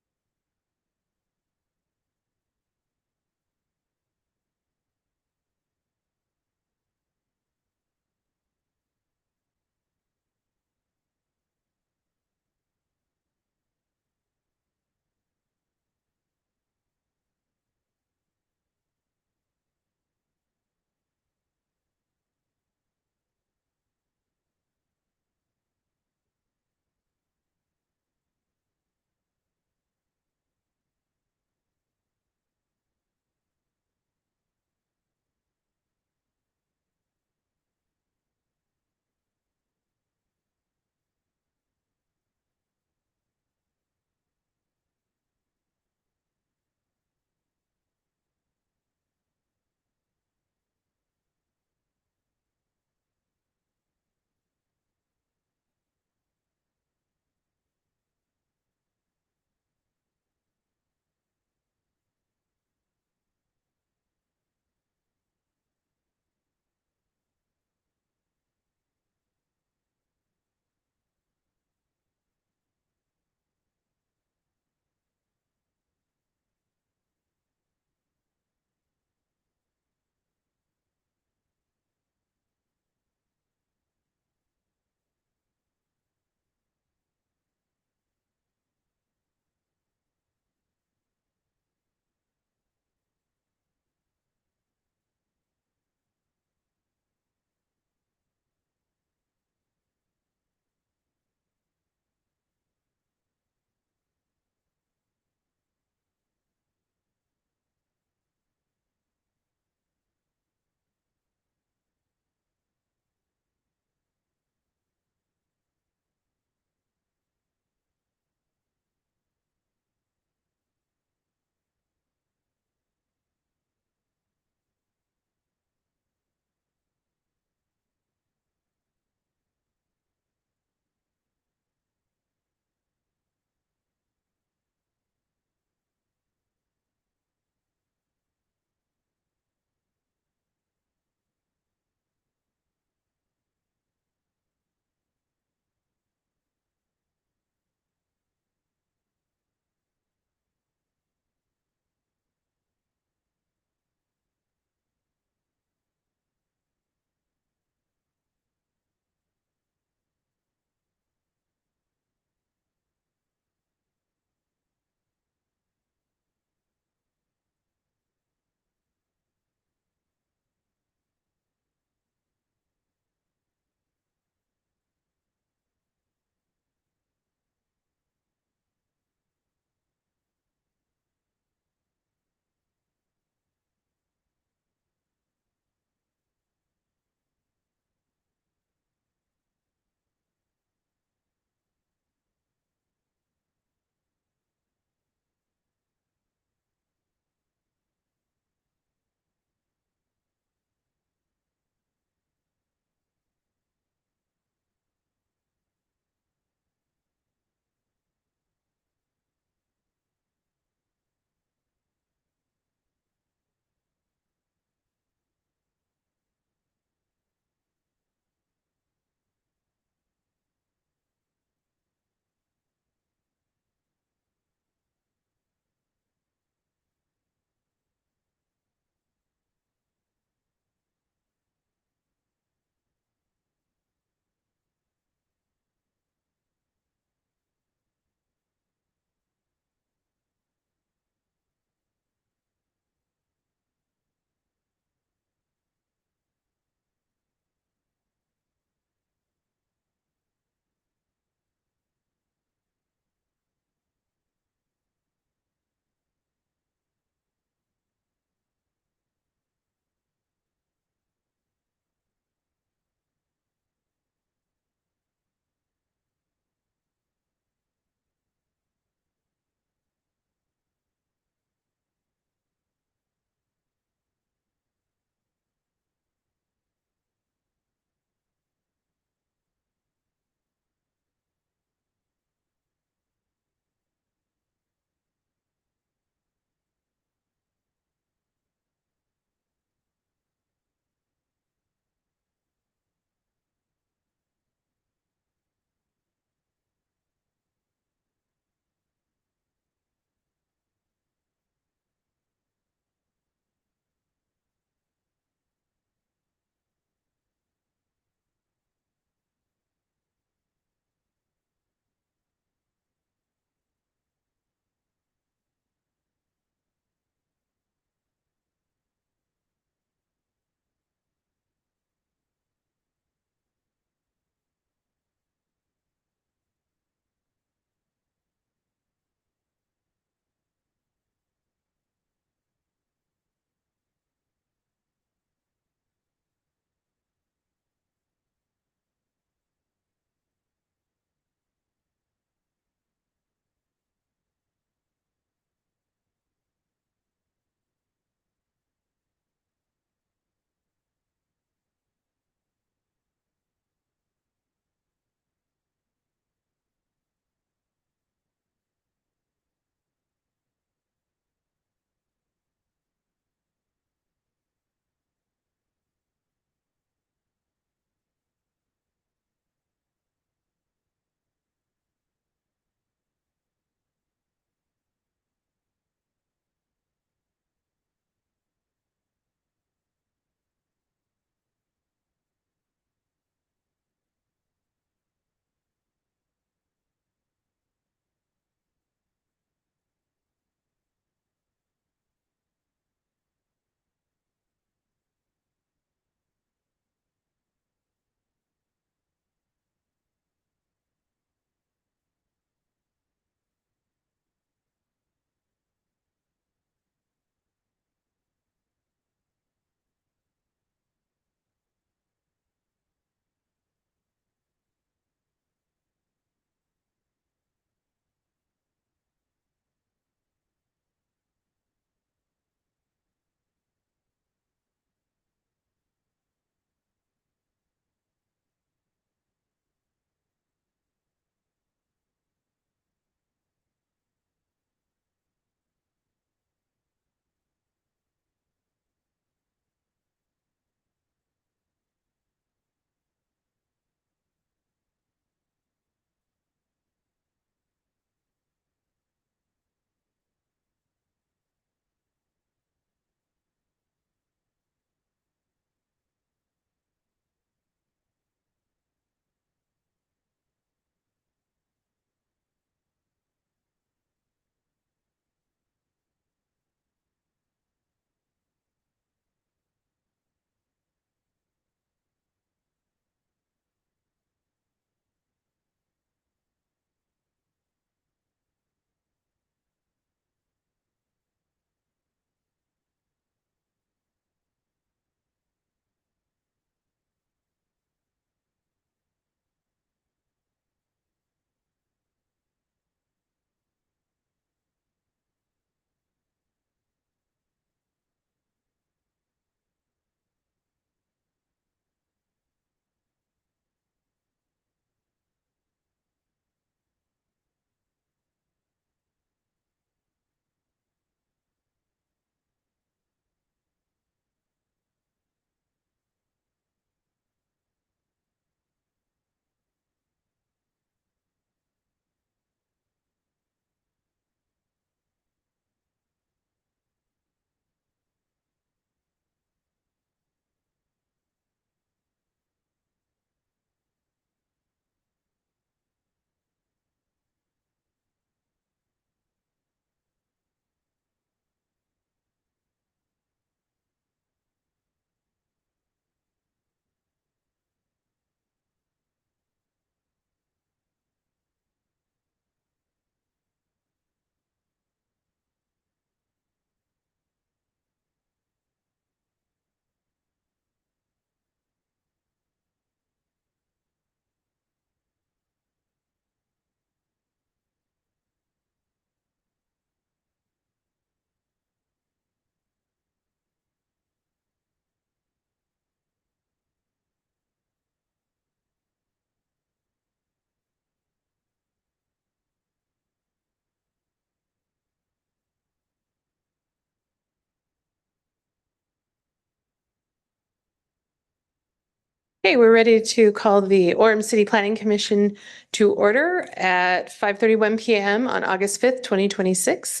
Okay, we're ready to call the Orem City Planning Commission to order at 5:31 PM on August 5th, 2026.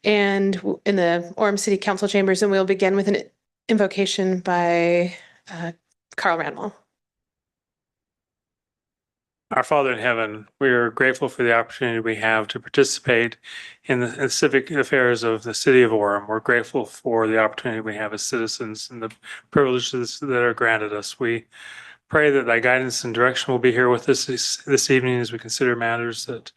And in the Orem City Council chambers, and we'll begin with an invocation by Carl Ranwell. Our Father in heaven, we are grateful for the opportunity we have to participate in the civic affairs of the city of Orem. We're grateful for the opportunity we have as citizens and the privileges that are granted us. We pray that thy guidance and direction will be here with us this evening as we consider matters that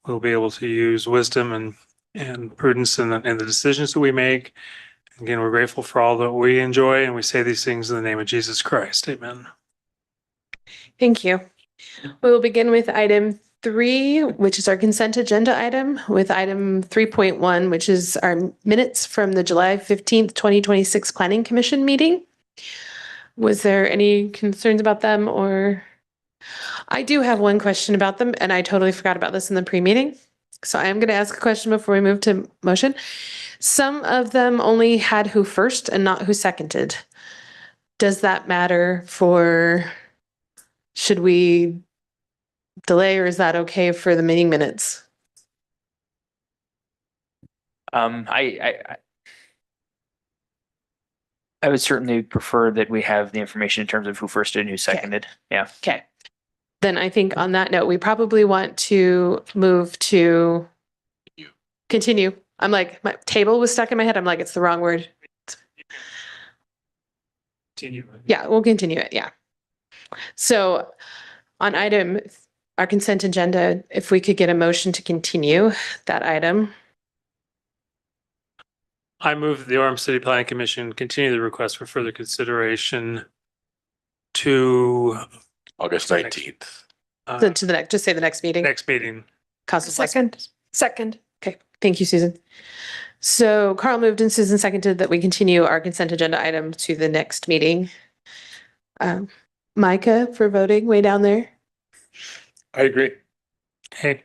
we'll be able to use wisdom and prudence in the decisions that we make. Again, we're grateful for all that we enjoy, and we say these things in the name of Jesus Christ. Amen. Thank you. We will begin with item 3, which is our consent agenda item, with item 3.1, which is our minutes from the July 15th, 2026 Planning Commission meeting. Was there any concerns about them, or? I do have one question about them, and I totally forgot about this in the pre-meeting. So I am going to ask a question before we move to motion. Some of them only had who first and not who seconded. Does that matter for, should we delay, or is that okay for the meeting minutes? I would certainly prefer that we have the information in terms of who first and who seconded. Yeah. Okay. Then I think on that note, we probably want to move to continue. I'm like, my table was stuck in my head. I'm like, it's the wrong word. Continue. Yeah, we'll continue it. Yeah. So on item, our consent agenda, if we could get a motion to continue that item. I move that the Orem City Planning Commission continue the request for further consideration to August 19th. To the next, just say the next meeting. Next meeting. Second. Okay, thank you, Susan. So Carl moved and Susan seconded that we continue our consent agenda item to the next meeting. Micah for voting way down there. I agree. Hey,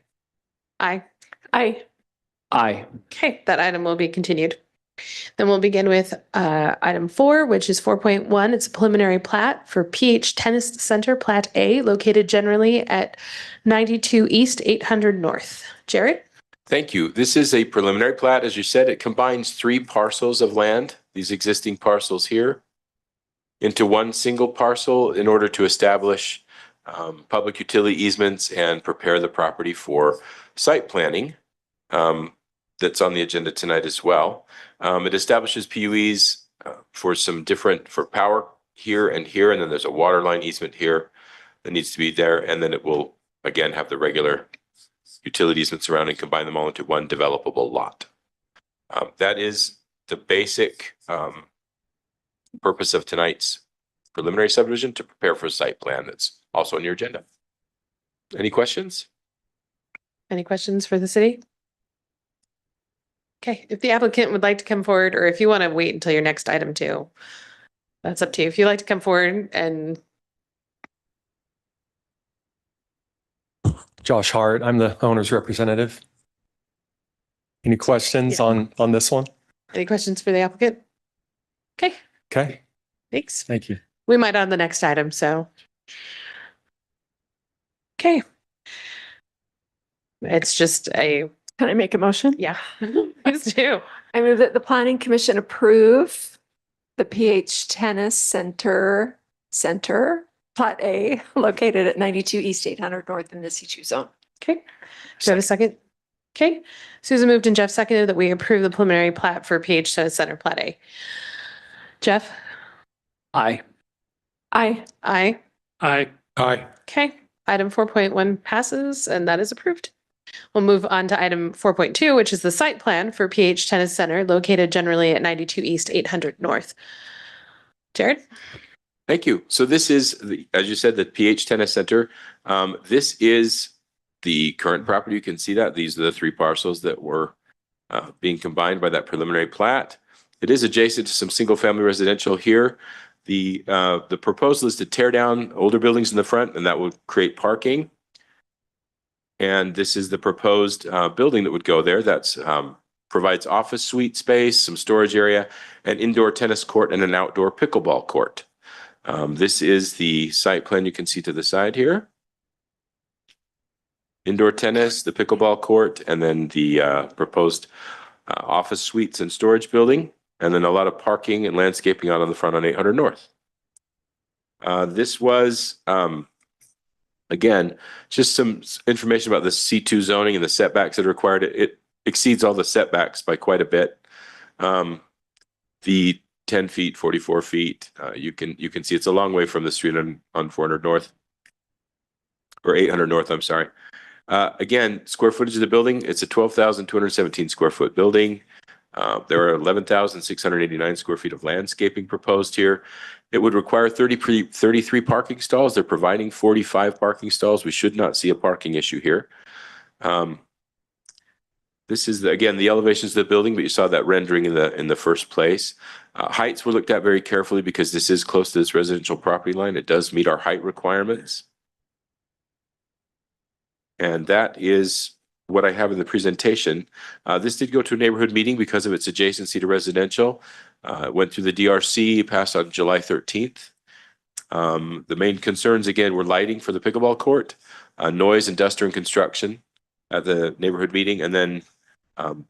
Aye. Aye. Okay, that item will be continued. Then we'll begin with item 4, which is 4.1. It's a preliminary plat for PH Tennis Center Plat A, located generally at 92 East, 800 North. Jared? Thank you. This is a preliminary plat. As you said, it combines 3 parcels of land, these existing parcels here, into one single parcel in order to establish public utility easements and prepare the property for site planning. That's on the agenda tonight as well. It establishes PUEs for for power here, and then there's a water line easement here that needs to be there, and then it will again have the regular utility easements around and combine them all into one developable lot. That is the basic purpose of tonight's preliminary subdivision, to prepare for a site plan that's also on your agenda. Any questions? Any questions for the city? Okay, if the applicant would like to come forward, or if you want to wait until your next item too, that's up to you. If you'd like to come forward and. Josh Hart, I'm the owner's representative. Any questions on this one? Any questions for the applicant? Okay, Okay, thanks. thank you. We might on the next item, so. Okay. It's just a, Can I make a motion? yeah, please do. I move that the planning commission approve the PH Tennis Center Plat A, located at 92 East 800 North in the C2 zone. Okay, do you have a second? Okay, Susan moved and Jeff seconded that we approve the preliminary plat for PH Tennis Center Plat A. Jeff? Aye. Aye. Aye. aye. Okay, item 4.1 passes and that is approved. We'll move on to item 4.2, which is the site plan for PH Tennis Center, located generally at 92 East, 800 North. Jared? Thank you. So this is, as you said, the PH Tennis Center. This is the current property. You can see that. These are the 3 parcels that were being combined by that preliminary plat. It is adjacent to some single-family residential here. The proposal is to tear down older buildings in the front, and that would create parking. And this is the proposed building that would go there. That's provides office suite space, some storage area, an indoor tennis court, and an outdoor pickleball court. This is the site plan you can see to the side here. Indoor tennis, the pickleball court, and then the proposed office suites and storage building, and then a lot of parking and landscaping out on the front on 800 North. This was, again, just some information about the C2 zoning and the setbacks that are required. It exceeds all the setbacks by quite a bit. The 10 feet, 44 feet, you can see it's a long way from the street on 400 North, or 800 North, I'm sorry. Again, square footage of the building, it's a 12,217 square foot building. There are 11,689 square feet of landscaping proposed here. It would require 33 parking stalls. They're providing 45 parking stalls. We should not see a parking issue here. This is, again, the elevations of the building, but you saw that rendering in the first place. Heights were looked at very carefully because this is close to this residential property line. It does meet our height requirements. And that is what I have in the presentation. This did go to a neighborhood meeting because of its adjacency to residential. It went through the DRC, passed on July 13th. The main concerns, again, were lighting for the pickleball court, noise and dust during construction at the neighborhood meeting, and then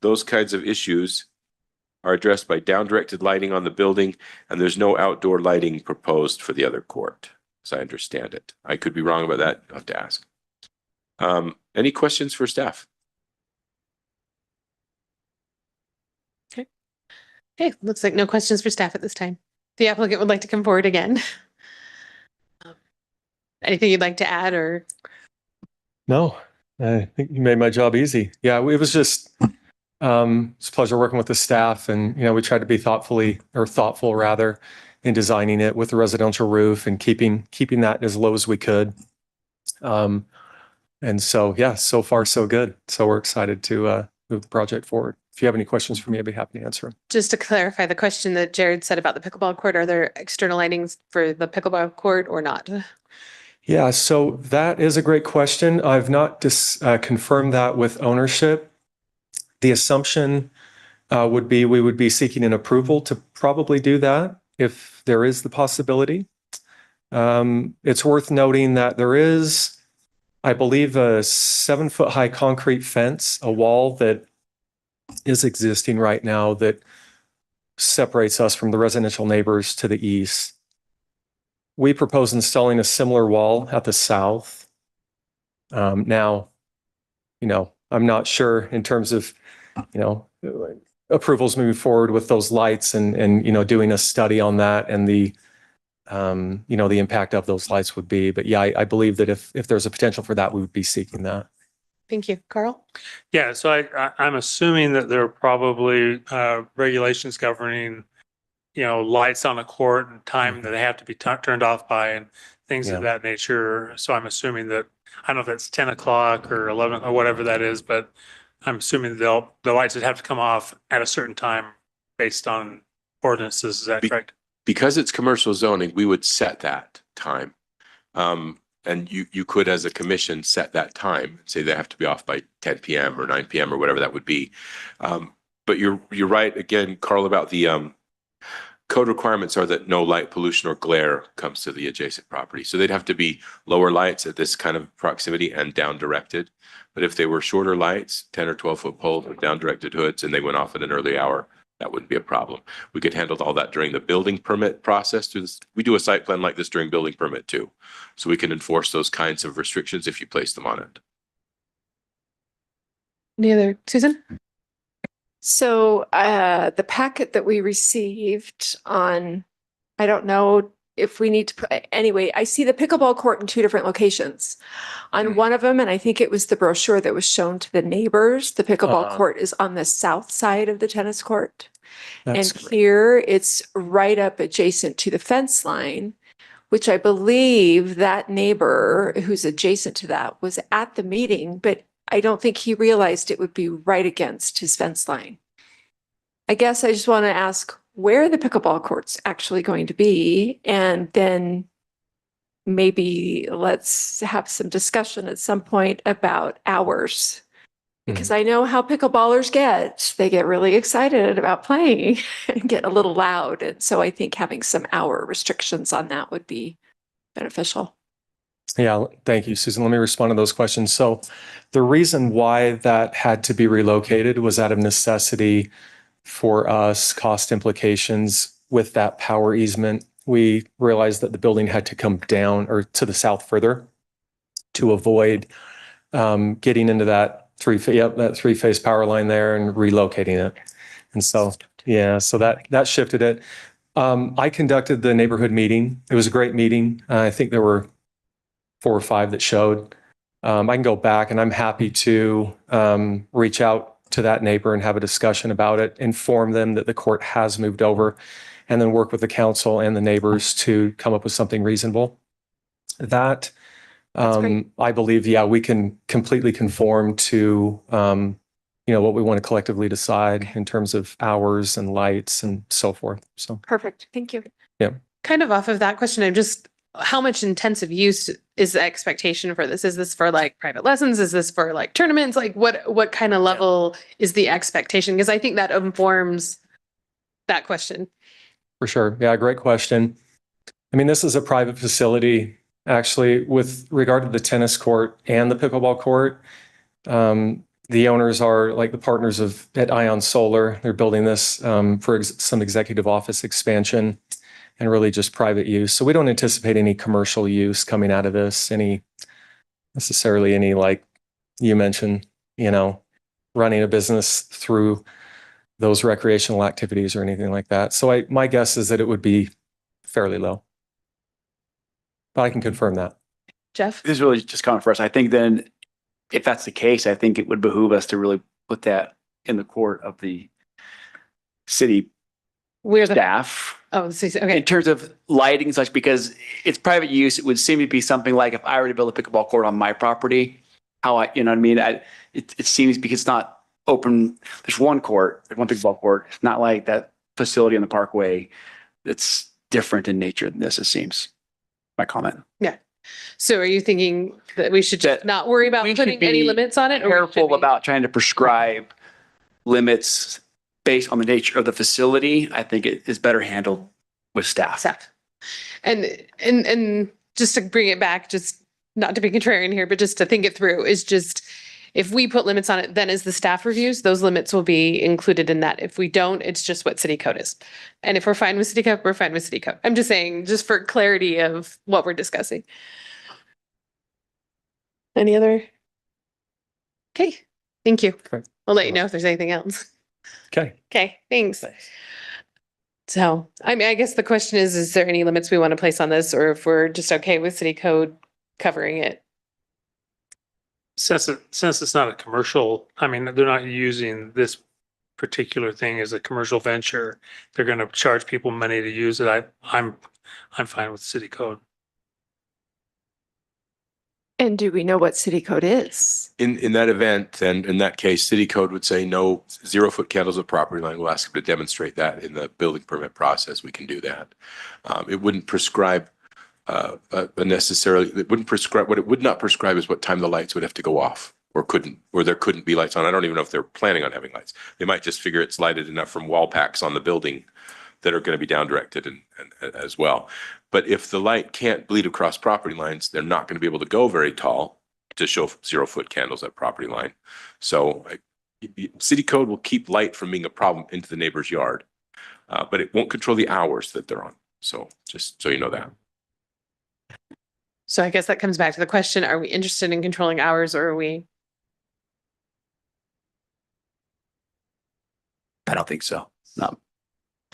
those kinds of issues are addressed by down-directed lighting on the building, and there's no outdoor lighting proposed for the other court, as I understand it. I could be wrong about that. You'll have to ask. Any questions for staff? Okay, looks like no questions for staff at this time. The applicant would like to come forward again. Anything you'd like to add or? No, I think you made my job easy. Yeah, it was just, it's a pleasure working with the staff, and, we tried to be thoughtful rather, in designing it with the residential roof and keeping that as low as we could. And so, yeah, so far so good. So we're excited to move the project forward. If you have any questions for me, I'd be happy to answer them. Just to clarify the question that Jared said about the pickleball court, are there external lightings for the pickleball court or not? Yeah, so that is a great question. I've not confirmed that with ownership. The assumption would be we would be seeking an approval to probably do that if there is the possibility. It's worth noting that there is, I believe, a 7-foot high concrete fence, a wall that is existing right now that separates us from the residential neighbors to the east. We propose installing a similar wall at the south. Now, I'm not sure in terms of, approvals moving forward with those lights and doing a study on that and the impact of those lights would be. But yeah, I believe that if there's a potential for that, we would be seeking that. Thank you. Carl? Yeah, so I'm assuming that there are probably regulations governing, lights on a court and time that they have to be turned off by and things of that nature. So I'm assuming that, I don't know if that's 10 o'clock or 11 or whatever that is, but I'm assuming the lights would have to come off at a certain time based on ordinances. Is that correct? Because it's commercial zoning, we would set that time. And you could, as a commission, set that time, say they have to be off by 10 p.m. or 9 p.m. or whatever that would be. But you're right, again, Carl, about the code requirements are that no light pollution or glare comes to the adjacent property. So they'd have to be lower lights at this kind of proximity and down directed. But if they were shorter lights, 10 or 12 foot poles with down directed hoods, and they went off at an early hour, that wouldn't be a problem. We could handle all that during the building permit process. We do a site plan like this during building permit too. So we can enforce those kinds of restrictions if you place them on it. Any other, Susan? So the packet that we received on, I don't know if we need to put, anyway, I see the pickleball court in 2 different locations. On one of them, and I think it was the brochure that was shown to the neighbors, the pickleball court is on the south side of the tennis court. That's And correct. here it's right up adjacent to the fence line, which I believe that neighbor who's adjacent to that was at the meeting, but I don't think he realized it would be right against his fence line. I guess I just want to ask where the pickleball court's actually going to be, and then maybe let's have some discussion at some point about hours Because I know how pickleballers get. They get really excited about playing and get a little loud. And so I think having some hour restrictions on that would be beneficial. Yeah, thank you, Susan. Let me respond to those questions. So the reason why that had to be relocated was out of necessity for us, cost implications with that power easement. We realized that the building had to come down or to the south further to avoid getting into that three-phase power line there and relocating it. And so, yeah, so that shifted it. I conducted the neighborhood meeting. It was a great meeting. I think there were 4 or 5 that showed. I can go back and I'm happy to reach out to that neighbor and have a discussion about it, inform them that the court has moved over, and then work with the council and the neighbors to come up with something reasonable. That, I believe, yeah, we can completely conform to, what we want to collectively decide in terms of hours and lights and so forth. So Perfect. Thank you. Kind of off of that question, I'm just, how much intensive use is the expectation for this? Is this for like private lessons? Is this for like tournaments? Like what kind of level is the expectation? Because I think that informs that question. for sure. Yeah, great question. I mean, this is a private facility, actually, with regard to the tennis court and the pickleball court. The owners are like the partners at Ion Solar. They're building this for some executive office expansion and really just private use. So we don't anticipate any commercial use coming out of this, necessarily any, like you mentioned, running a business through those recreational activities or anything like that. So my guess is that it would be fairly low. But I can confirm that. Jeff? This is really just comment for us. I think then, if that's the case, I think it would behoove us to really put that in the court of the city We're the staff. Oh, okay. In terms of lighting and such, because it's private use, it would seem to be something like if I were to build a pickleball court on my property, you know what I mean? It seems because it's not open, there's one court, one pickleball court. It's not like that facility on the Parkway that's different in nature than this, it seems. My comment. Yeah. So are you thinking that we should just not worry about We should putting any be limits on it? Or we should Careful be- about trying to prescribe limits based on the nature of the facility. I think it is better handled with staff. Staff. And just to bring it back, just not to be contrarian here, but just to think it through, is just if we put limits on it, then as the staff reviews, those limits will be included in that. If we don't, it's just what city code is. And if we're fine with city code, we're fine with city code. I'm just saying, just for clarity of what we're discussing. Any other? Okay, thank you. Okay. I'll let you know if there's anything else. Okay. Okay, thanks. So, I mean, I guess the question is there any limits we want to place on this, or if we're just okay with city code covering it? Since it's not a commercial, I mean, they're not using this particular thing as a commercial venture. They're going to charge people money to use it. I'm fine with city code. And do we know what city code is? In that event, then in that case, city code would say no 0-foot candles at property line. We'll ask them to demonstrate that in the building permit process. We can do that. It wouldn't prescribe necessarily, it wouldn't prescribe, what it would not prescribe is what time the lights would have to go off or there couldn't be lights on. I don't even know if they're planning on having lights. They might just figure it's lighted enough from wall packs on the building that are going to be down directed and as well. But if the light can't bleed across property lines, they're not going to be able to go very tall to show 0-foot candles at property line. So city code will keep light from being a problem into the neighbor's yard, but it won't control the hours that they're on. So just so you know that. So I guess that comes back to the question, are we interested in controlling hours, or are we? I don't think so. Not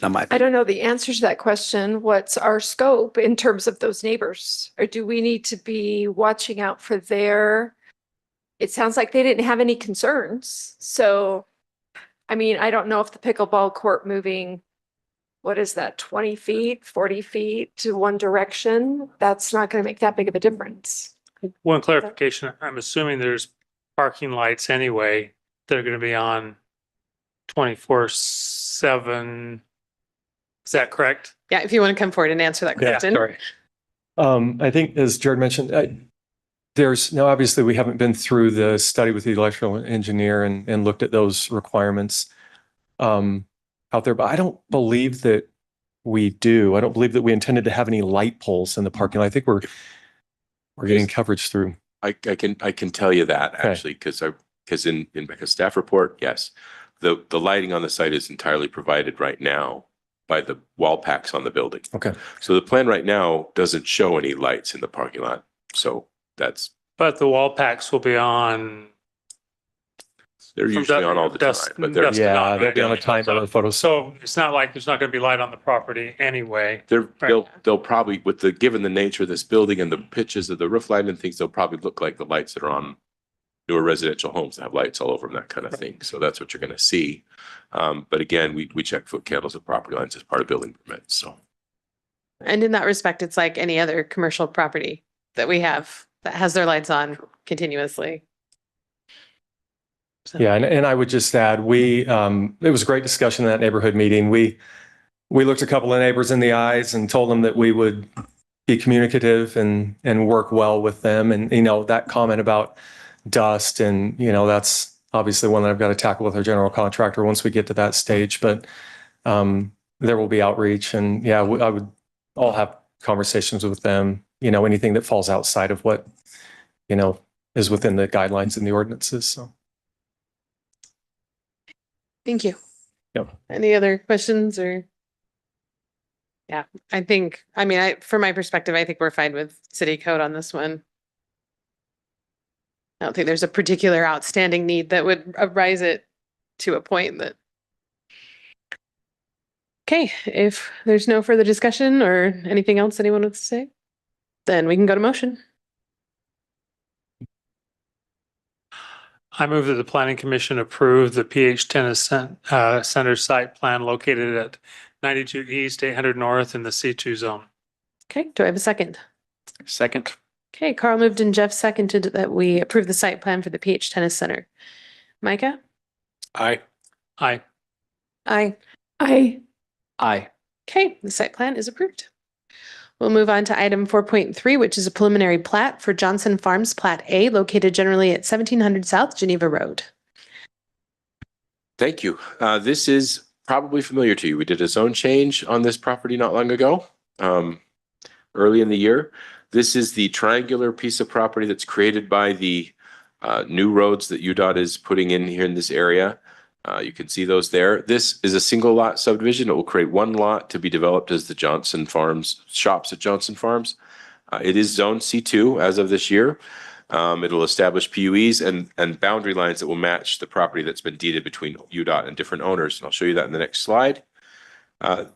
my I opinion. don't know the answer to that question. What's our scope in terms of those neighbors? Or do we need to be watching out for their? It sounds like they didn't have any concerns. So, I mean, I don't know if the pickleball court moving, what is that, 20 feet, 40 feet to one direction? That's not going to make that big of a difference. One clarification, I'm assuming there's parking lights anyway that are going to be on 24/7. Is that correct? Yeah, if you want to come forward and answer that question. Sorry. I think as Jared mentioned, obviously we haven't been through the study with the electrical engineer and looked at those requirements out there, but I don't believe that we do. I don't believe that we intended to have any light poles in the parking lot. I think we're getting coverage through. I can tell you that Okay. actually, because in Becca's staff report, yes, the lighting on the site is entirely provided right now by the wall packs on the building. Okay. So the plan right now doesn't show any lights in the parking lot. So that's, But the wall packs will be on. they're From usually on all the time, dusk- but they're, dusk to Yeah, dawn, they'll be on a right? timer on photos. So it's not like there's not going to be light on the property anyway. they'll probably, given the nature of this building and the pitches of the roof line and things, they'll probably look like the lights that are on newer residential homes that have lights all over them, that kind of thing. So that's what you're going to see. But again, we check foot candles at property lines as part of building permits. So And in that respect, it's like any other commercial property that we have that has their lights on continuously. So- Yeah, and I would just add, it was a great discussion in that neighborhood meeting. We looked a couple of neighbors in the eyes and told them that we would be communicative and work well with them. And, that comment about dust and, that's obviously one that I've got to tackle with our general contractor once we get to that stage. But there will be outreach and I would all have conversations with them, anything that falls outside of what, is within the guidelines and the ordinances. So. Thank you. Yep. Any other questions or? Yeah, for my perspective, I think we're fine with city code on this one. I don't think there's a particular outstanding need that would arise it to a point that. Okay, if there's no further discussion or anything else anyone wants to say, then we can go to motion. I move that the planning commission approve the PH Tennis Center site plan located at 92 East, 800 North in the C2 zone. Okay, do I have a second? Second. Okay, Carl moved and Jeff seconded that we approve the site plan for the PH Tennis Center. Micah? Aye. Aye. Aye. Aye. Okay, the site plan is approved. We'll move on to item 4.3, which is a preliminary plat for Johnson Farms Plat A, located generally at 1700 South Geneva Road. Thank you. This is probably familiar to you. We did a zone change on this property not long ago, early in the year. This is the triangular piece of property that's created by the new roads that UDOT is putting in here in this area. You can see those there. This is a single lot subdivision. It will create one lot to be developed as the Johnson Farms shops at Johnson Farms. It is zone C2 as of this year. It'll establish PUEs and boundary lines that will match the property that's been deeded between UDOT and different owners. And I'll show you that in the next slide.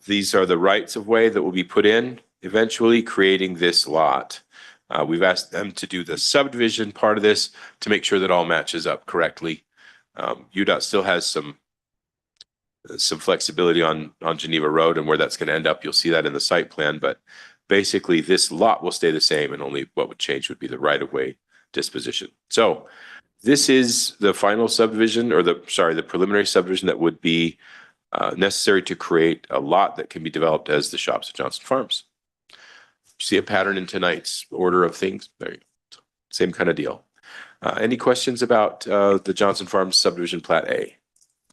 These are the rights of way that will be put in, eventually creating this lot. We've asked them to do the subdivision part of this to make sure that all matches up correctly. UDOT still has some flexibility on Geneva Road and where that's going to end up. You'll see that in the site plan, but basically this lot will stay the same and only what would change would be the right of way disposition. So this is the final subdivision or the preliminary subdivision that would be necessary to create a lot that can be developed as the shops at Johnson Farms. See a pattern in tonight's order of things. There you go. Same kind of deal. Any questions about the Johnson Farms subdivision plat A?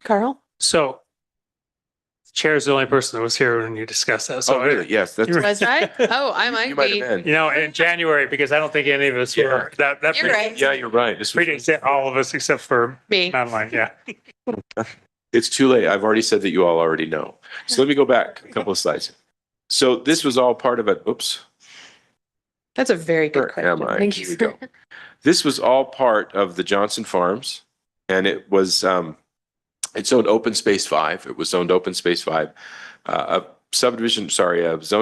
Carl? So Chair is the only person that was here when you discussed that. So Oh, really? Yes. That's, Was I? Oh, I you might might be. have been. in January, because I don't think any of us were that You're right. Yeah, you're right. This was, predates all of us except for Me. Madeline. Yeah. it's too late. I've already said that you all already know. So let me go back a couple of slides. So this was all part of it. Oops. That's a very good Where am question. I? Thank Here you. we go. This was all part of the Johnson Farms, and it was it's owned Open Space 5. It was zoned Open Space 5. A zone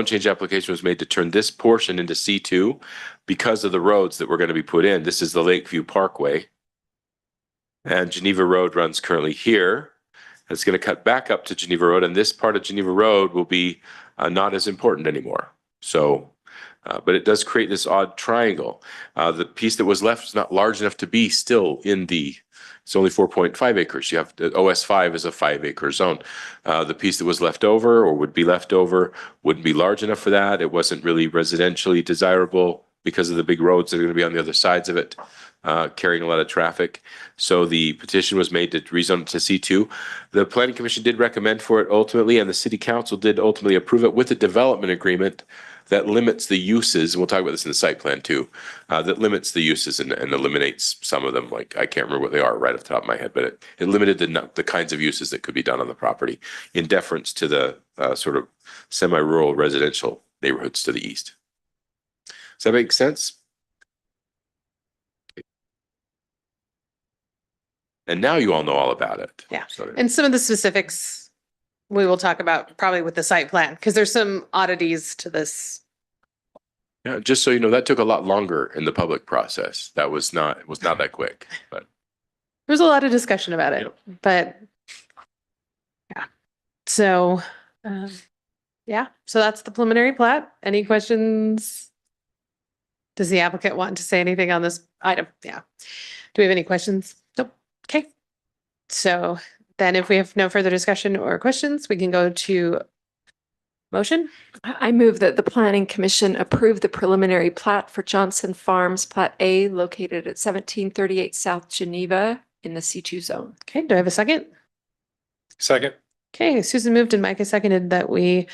change application was made to turn this portion into C2 because of the roads that were going to be put in. This is the Lakeview Parkway, and Geneva Road runs currently here. It's going to cut back up to Geneva Road, and this part of Geneva Road will be not as important anymore. So. But it does create this odd triangle. The piece that was left is not large enough to be still in it's only 4.5 acres. You have OS5 is a 5-acre zone. The piece that was left over or would be left over wouldn't be large enough for that. It wasn't really residentially desirable. because of the big roads that are going to be on the other sides of it, carrying a lot of traffic. So the petition was made to rezone it to C2. The Planning Commission did recommend for it ultimately, and the City Council did ultimately approve it with a development agreement that limits the uses, and we'll talk about this in the site plan too, that limits the uses and eliminates some of them. Like, I can't remember what they are right off the top of my head, but it limited the kinds of uses that could be done on the property in deference to the sort of semi-rural residential neighborhoods to the east. Does that make sense? And now you all know all about it. Yeah. So, And some of the specifics we will talk about probably with the site plan, because there's some oddities to this. yeah, just so you know, that took a lot longer in the public process. It was not that quick, but There was a lot of discussion about it, but yeah. So, yeah, so that's the preliminary plat. Any questions? Does the applicant want to say anything on this item? Yeah. Do we have any questions? Nope. Okay. So then if we have no further discussion or questions, we can go to motion. I move that the Planning Commission approve the preliminary plat for Johnson Farms Plat A located at 1738 South Geneva in the C2 zone. Okay, do I have a second? Second. Okay, Susan moved and Micah seconded that we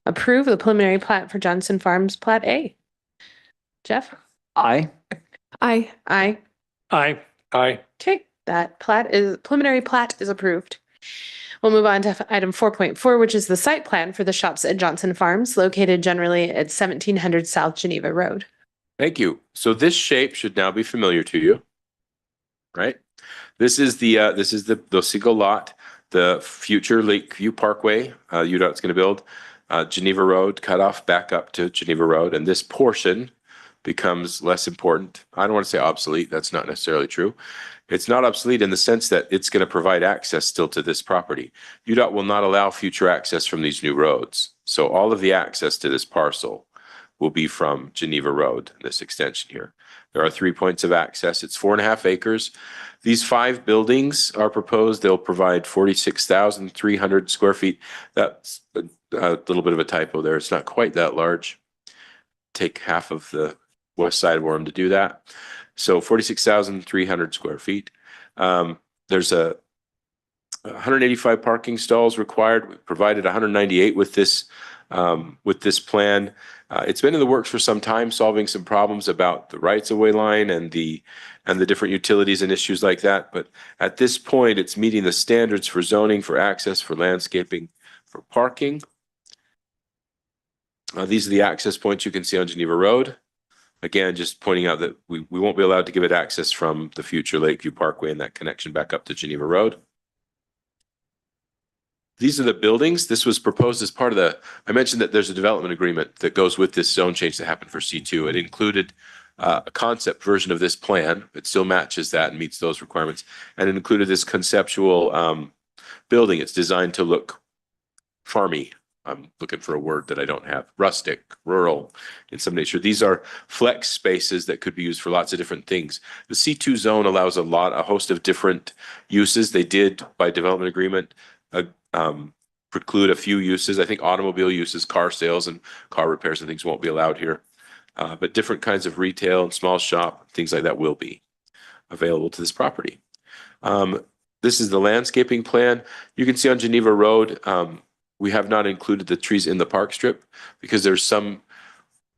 approve the preliminary plat for Johnson Farms Plat A. Jeff? Aye. Aye. Aye. Aye. Aye. Okay, that preliminary plat is approved. We'll move on to item 4.4, which is the site plan for the shops at Johnson Farms located generally at 1700 South Geneva Road. thank you. So this shape should now be familiar to you, right? This is the single lot, the future Lakeview Parkway, UDOT's going to build, Geneva Road cut off back up to Geneva Road, and this portion becomes less important. I don't want to say obsolete. That's not necessarily true. It's not obsolete in the sense that it's going to provide access still to this property. UDOT will not allow future access from these new roads. So all of the access to this parcel will be from Geneva Road, this extension here. There are 3 points of access. It's 4.5 acres. These 5 buildings are proposed. They'll provide 46,300 square feet. That's a little bit of a typo there. It's not quite that large. Take half of the west side of Orem to do that. So 46,300 square feet. There's 185 parking stalls required. We provided 198 with this plan. It's been in the works for some time, solving some problems about the rights-of-way line and the different utilities and issues like that. But at this point, it's meeting the standards for zoning, for access, for landscaping, for parking. These are the access points you can see on Geneva Road. Again, just pointing out that we won't be allowed to give it access from the future Lakeview Parkway and that connection back up to Geneva Road. These are the buildings. This was proposed as part of I mentioned that there's a development agreement that goes with this zone change that happened for C2. It included a concept version of this plan. It still matches that and meets those requirements. And it included this conceptual building. It's designed to look farmy. I'm looking for a word that I don't have. Rustic, rural in some nature. These are flex spaces that could be used for lots of different things. The C2 zone allows a host of different uses. They did, by development agreement, preclude a few uses. I think automobile uses, car sales and car repairs and things won't be allowed here. But different kinds of retail and small shop, things like that will be available to this property. This is the landscaping plan. You can see on Geneva Road, we have not included the trees in the park strip because there's some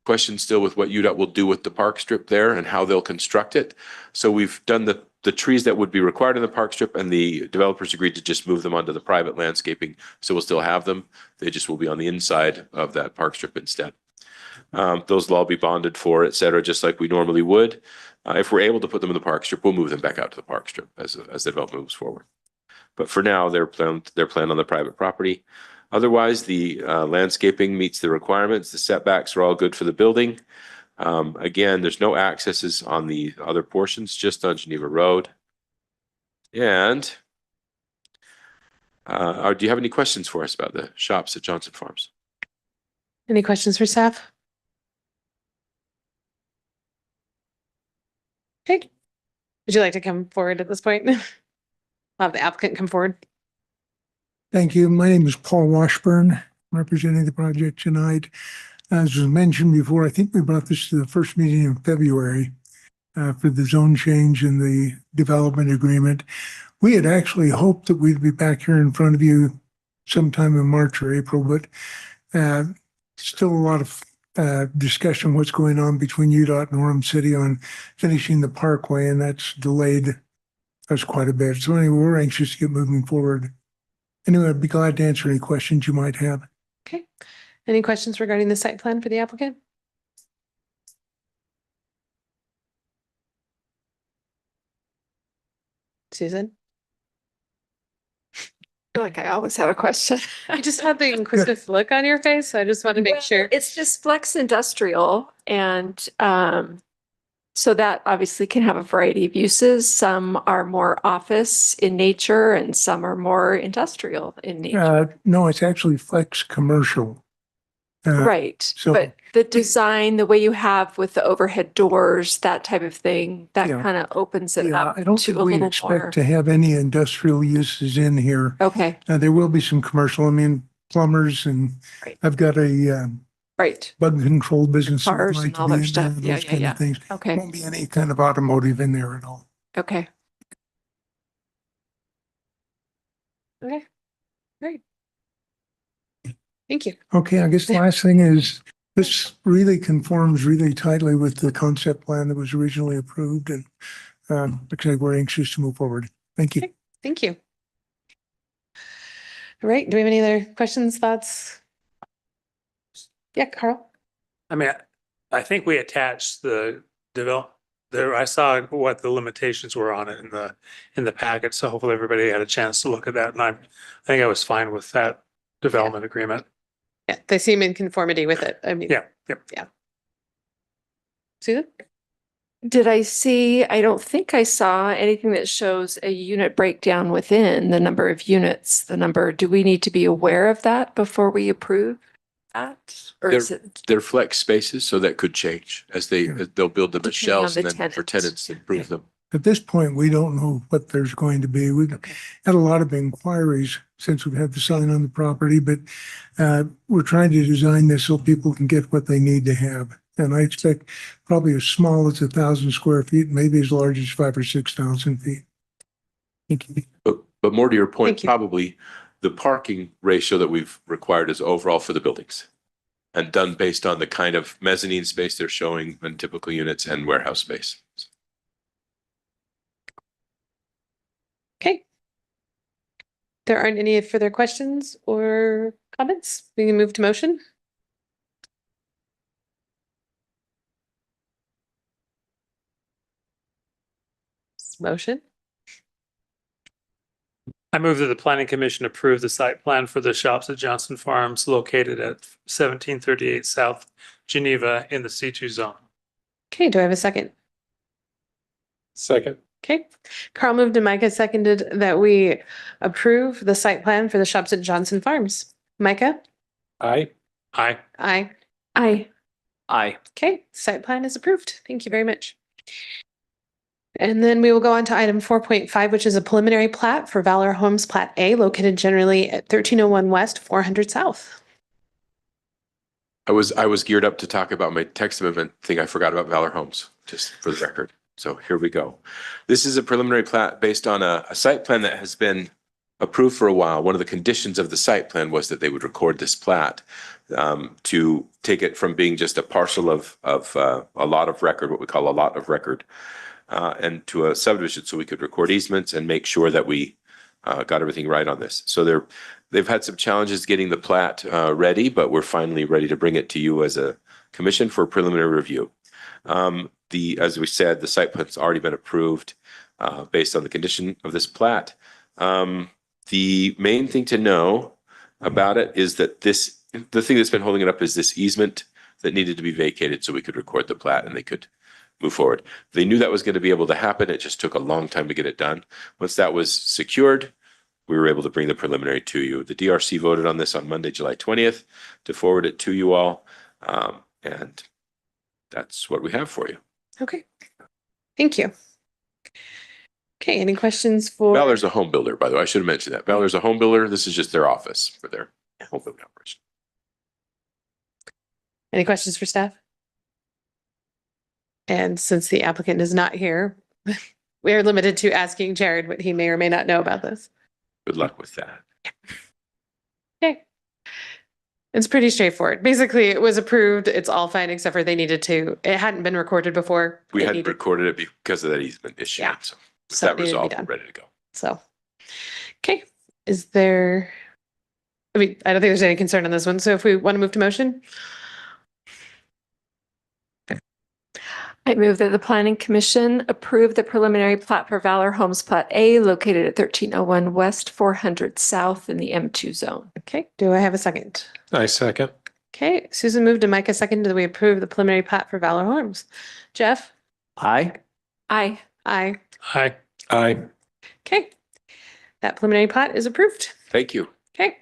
question still with what UDOT will do with the park strip there and how they'll construct it. So we've done the trees that would be required in the park strip, and the developers agreed to just move them onto the private landscaping. So we'll still have them. They just will be on the inside of that park strip instead. Those will all be bonded for, et cetera, just like we normally would. If we're able to put them in the park strip, we'll move them back out to the park strip as the development moves forward. But for now, they're planned on the private property. Otherwise, the landscaping meets the requirements. The setbacks are all good for the building. Again, there's no accesses on the other portions, just on Geneva Road. And do you have any questions for us about the shops at Johnson Farms? Any questions for staff? Okay. Would you like to come forward at this point? I'll have the applicant come forward. Thank you. My name is Paul Washburn, representing the project tonight. As was mentioned before, I think we brought this to the first meeting in February for the zone change and the development agreement. We had actually hoped that we'd be back here in front of you sometime in March or April, but still a lot of discussion what's going on between UDOT and Orem City on finishing the parkway, and that's delayed us quite a bit. So anyway, we're anxious to get moving forward. Anyway, I'd be glad to answer any questions you might have. Okay. Any questions regarding the site plan for the applicant? Susan? I feel like I always have a question. You just had the inquisitive look on your face, so I just want to make Well, sure. It's just flex industrial and so that obviously can have a variety of uses. Some are more office in nature and some are more industrial in nature. No, it's actually flex commercial. Right, so- but the design, the way you have with the overhead doors, that type of thing, that Yeah. kind of opens it Yeah, up I don't to think a we little more. expect to have any industrial uses in here. Okay, There will be some commercial, I mean, plumbers and Right. I've got a right, bug control business. that would Cars like and to all be that in stuff. there, Yeah, those yeah, kind yeah. of things. okay, Won't be any kind of automotive in there at all. okay. Okay. Great. Thank you. Okay, I guess the last thing is this really conforms really tightly with the concept plan that was originally approved and because we're anxious to move forward. Thank you. Okay. Thank you. All right. Do we have any other questions, thoughts? Yeah, Carl? I mean, I think we attached the there, I saw what the limitations were on it in the packet, so hopefully everybody had a chance to look at that, and I think I was fine with that development agreement. Yeah, they seem in conformity with it. I mean, Yeah, yep. Susan? Did I see, I don't think I saw anything that shows a unit breakdown within the number of units, the number, do we need to be aware of that before we approve that? Or is it They're flex spaces, so that could change as they'll build them as Depending on shells the and then for tenant. tenants improve them. At this point, we don't know what there's going to be. We've had a lot of inquiries since we've had the sign on the property, but we're trying to design this so people can get what they need to have. And I expect probably as small as 1,000 square feet, maybe as large as 5,000 or 6,000 feet. Thank you. But more to your point, Thank you. probably the parking ratio that we've required is overall for the buildings and done based on the kind of mezzanine space they're showing in typical units and warehouse space. Okay. There aren't any further questions or comments. We can move to motion. Motion. I move that the planning commission approve the site plan for the shops at Johnson Farms located at 1738 South Geneva in the C2 zone. Okay, do I have a second? Second. Okay, Carl moved and Micah seconded that we approve the site plan for the shops at Johnson Farms. Micah? Aye. Aye. Aye. I, Aye. Okay, site plan is approved. Thank you very much. And then we will go on to item 4.5, which is a preliminary plat for Valor Homes Plat A located generally at 1301 West, 400 South. I was geared up to talk about my text amendment thing. I forgot about Valor Homes, just for the record. So here we go. This is a preliminary plat based on a site plan that has been approved for a while. One of the conditions of the site plan was that they would record this plat to take it from being just a parcel of a lot of record, what we call a lot of record, and to a subdivision, so we could record easements and make sure that we got everything right on this. So they've had some challenges getting the plat ready, but we're finally ready to bring it to you as a commission for preliminary review. As we said, the site plan's already been approved based on the condition of this plat. The main thing to know about it is that the thing that's been holding it up is this easement that needed to be vacated so we could record the plat and they could move forward. They knew that was going to be able to happen. It just took a long time to get it done. Once that was secured, we were able to bring the preliminary to you. The DRC voted on this on Monday, July 20th to forward it to you all. And that's what we have for you. Okay. Thank you. Okay, any questions for? Valor's a home builder, by the way. I should have mentioned that. Valor's a home builder. This is just their office for their home building operation. Any questions for staff? And since the applicant is not here, we are limited to asking Jared what he may or may not know about this. Good luck with that. Okay. It's pretty straightforward. Basically, it was approved. It's all fine except for they needed to, it hadn't been recorded before. We It hadn't needed- recorded it because of that easement issue. Yeah. So with So it that needed to be resolved, we're done. ready to go. So, okay, is there, I mean, I don't think there's any concern on this one. So if we want to move to motion, I move that the planning commission approve the preliminary plat for Valor Homes Plat A located at 1301 West 400 South in the M2 zone. okay, do I have a second? I second. Okay, Susan moved and Micah seconded that we approve the preliminary plat for Valor Homes. Jeff? Aye. Aye. Aye. Hi. Aye. Okay, that preliminary plat is approved. Thank you. Okay,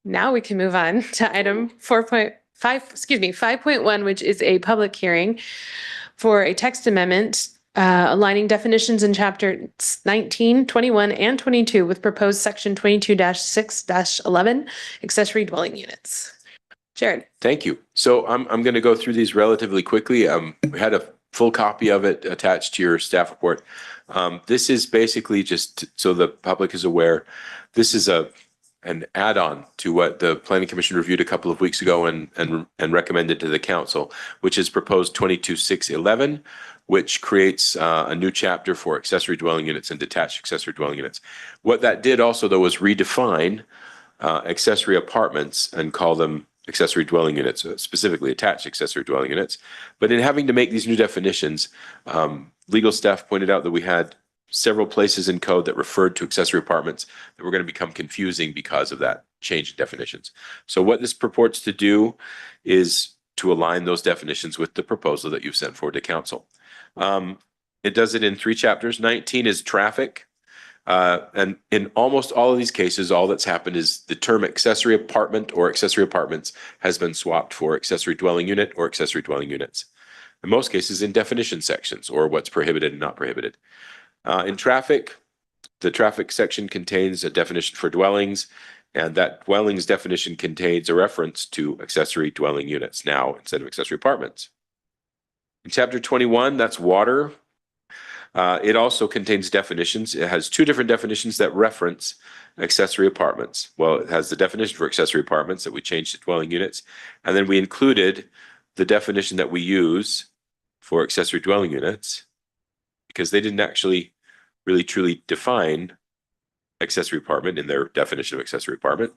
now we can move on to item 5.1, which is a public hearing for a text amendment aligning definitions in chapter 19, 21, and 22 with proposed section 22-6-11 accessory dwelling units. Jared. Thank you. So I'm going to go through these relatively quickly. We had a full copy of it attached to your staff report. This is basically just so the public is aware. This is an add-on to what the Planning Commission reviewed a couple of weeks ago and recommended to the council, which is proposed 22-6-11, which creates a new chapter for accessory dwelling units and detached accessory dwelling units. What that did also, though, was redefine accessory apartments and call them accessory dwelling units, specifically attached accessory dwelling units. But in having to make these new definitions, legal staff pointed out that we had several places in code that referred to accessory apartments that were going to become confusing because of that change in definitions. So what this purports to do is to align those definitions with the proposal that you've sent forward to council. It does it in 3 chapters. 19 is traffic. And in almost all of these cases, all that's happened is the term accessory apartment or accessory apartments has been swapped for accessory dwelling unit or accessory dwelling units. In most cases in definition sections or what's prohibited and not prohibited. In traffic, the traffic section contains a definition for dwellings, and that dwellings definition contains a reference to accessory dwelling units now instead of accessory apartments. In chapter 21, that's water. It also contains definitions. It has 2 different definitions that reference accessory apartments. Well, it has the definition for accessory apartments that we changed to dwelling units, and then we included the definition that we use for accessory dwelling units because they didn't actually really truly define accessory apartment in their definition of accessory apartment.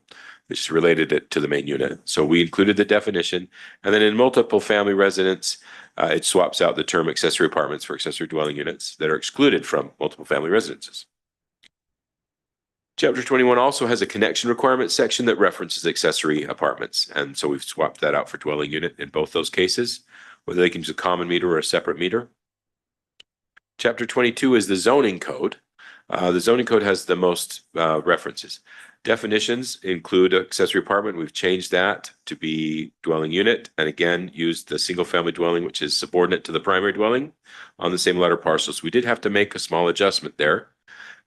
They just related it to the main unit. So we included the definition, and then in multiple family residence, it swaps out the term accessory apartments for accessory dwelling units that are excluded from multiple family residences. Chapter 21 also has a connection requirement section that references accessory apartments. And so we've swapped that out for dwelling unit in both those cases, whether they can use a common meter or a separate meter. Chapter 22 is the zoning code. The zoning code has the most references. Definitions include accessory apartment. We've changed that to be dwelling unit, and again, used the single family dwelling, which is subordinate to the primary dwelling on the same letter parcel. So we did have to make a small adjustment there.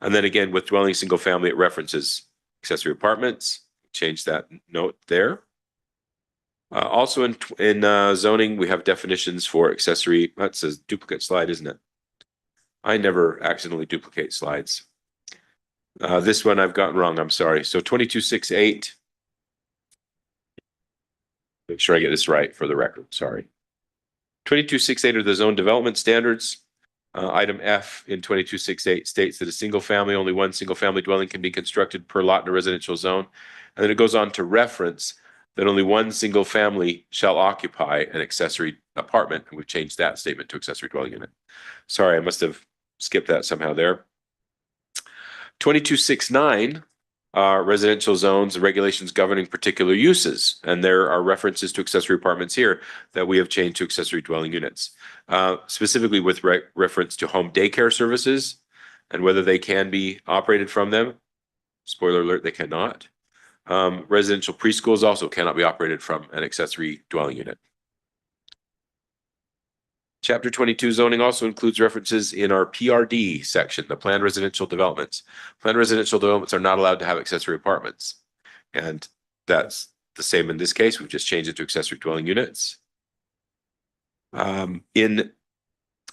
And then again, with dwelling single family, it references accessory apartments. Change that note there. Also in zoning, we have definitions for accessory. That's a duplicate slide, isn't it? I never accidentally duplicate slides. This one I've gotten wrong. I'm sorry. So 2268. Make sure I get this right for the record. Sorry. 2268 are the zone development standards. Item F in 2268 states that a single family, only one single family dwelling can be constructed per lot in a residential zone. And then it goes on to reference that only one single family shall occupy an accessory apartment. And we've changed that statement to accessory dwelling unit. Sorry, I must have skipped that somehow there. 2269 are residential zones and regulations governing particular uses. And there are references to accessory apartments here that we have changed to accessory dwelling units, specifically with reference to home daycare services and whether they can be operated from them. Spoiler alert, they cannot. Residential preschools also cannot be operated from an accessory dwelling unit. Chapter 22 zoning also includes references in our PRD section, the planned residential developments. Planned residential developments are not allowed to have accessory apartments. And that's the same in this case. We've just changed it to accessory dwelling units. In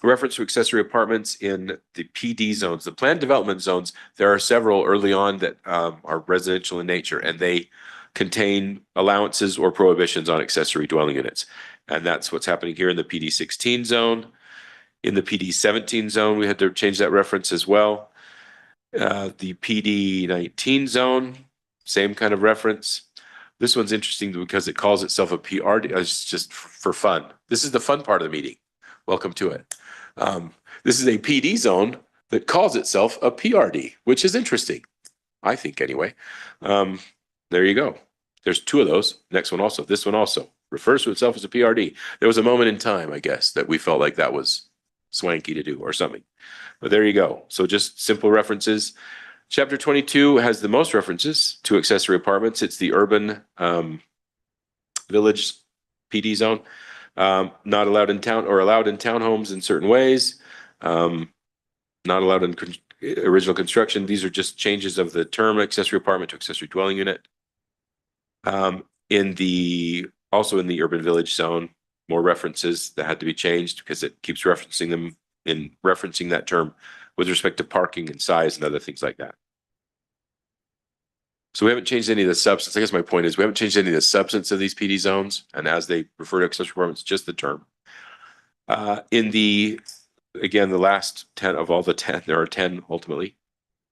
reference to accessory apartments in the PD zones, the planned development zones, there are several early on that are residential in nature, and they contain allowances or prohibitions on accessory dwelling units. And that's what's happening here in the PD 16 zone. In the PD 17 zone, we had to change that reference as well. The PD 19 zone, same kind of reference. This one's interesting because it calls itself a PRD. It's just for fun. This is the fun part of the meeting. Welcome to it. This is a PD zone that calls itself a PRD, which is interesting, I think anyway. There you go. There's two of those. Next one also. This one also refers to itself as a PRD. There was a moment in time, I guess, that we felt like that was swanky to do or something. But there you go. So just simple references. Chapter 22 has the most references to accessory apartments. It's the urban village PD zone. Not allowed in town or allowed in townhomes in certain ways. Not allowed in original construction. These are just changes of the term accessory apartment to accessory dwelling unit. Also in the urban village zone, more references that had to be changed because it keeps referencing them in referencing that term with respect to parking and size and other things like that. So we haven't changed any of the substance. I guess my point is we haven't changed any of the substance of these PD zones, and as they refer to accessory apartments, just the term. Again, the last 10 of all the 10, there are 10 ultimately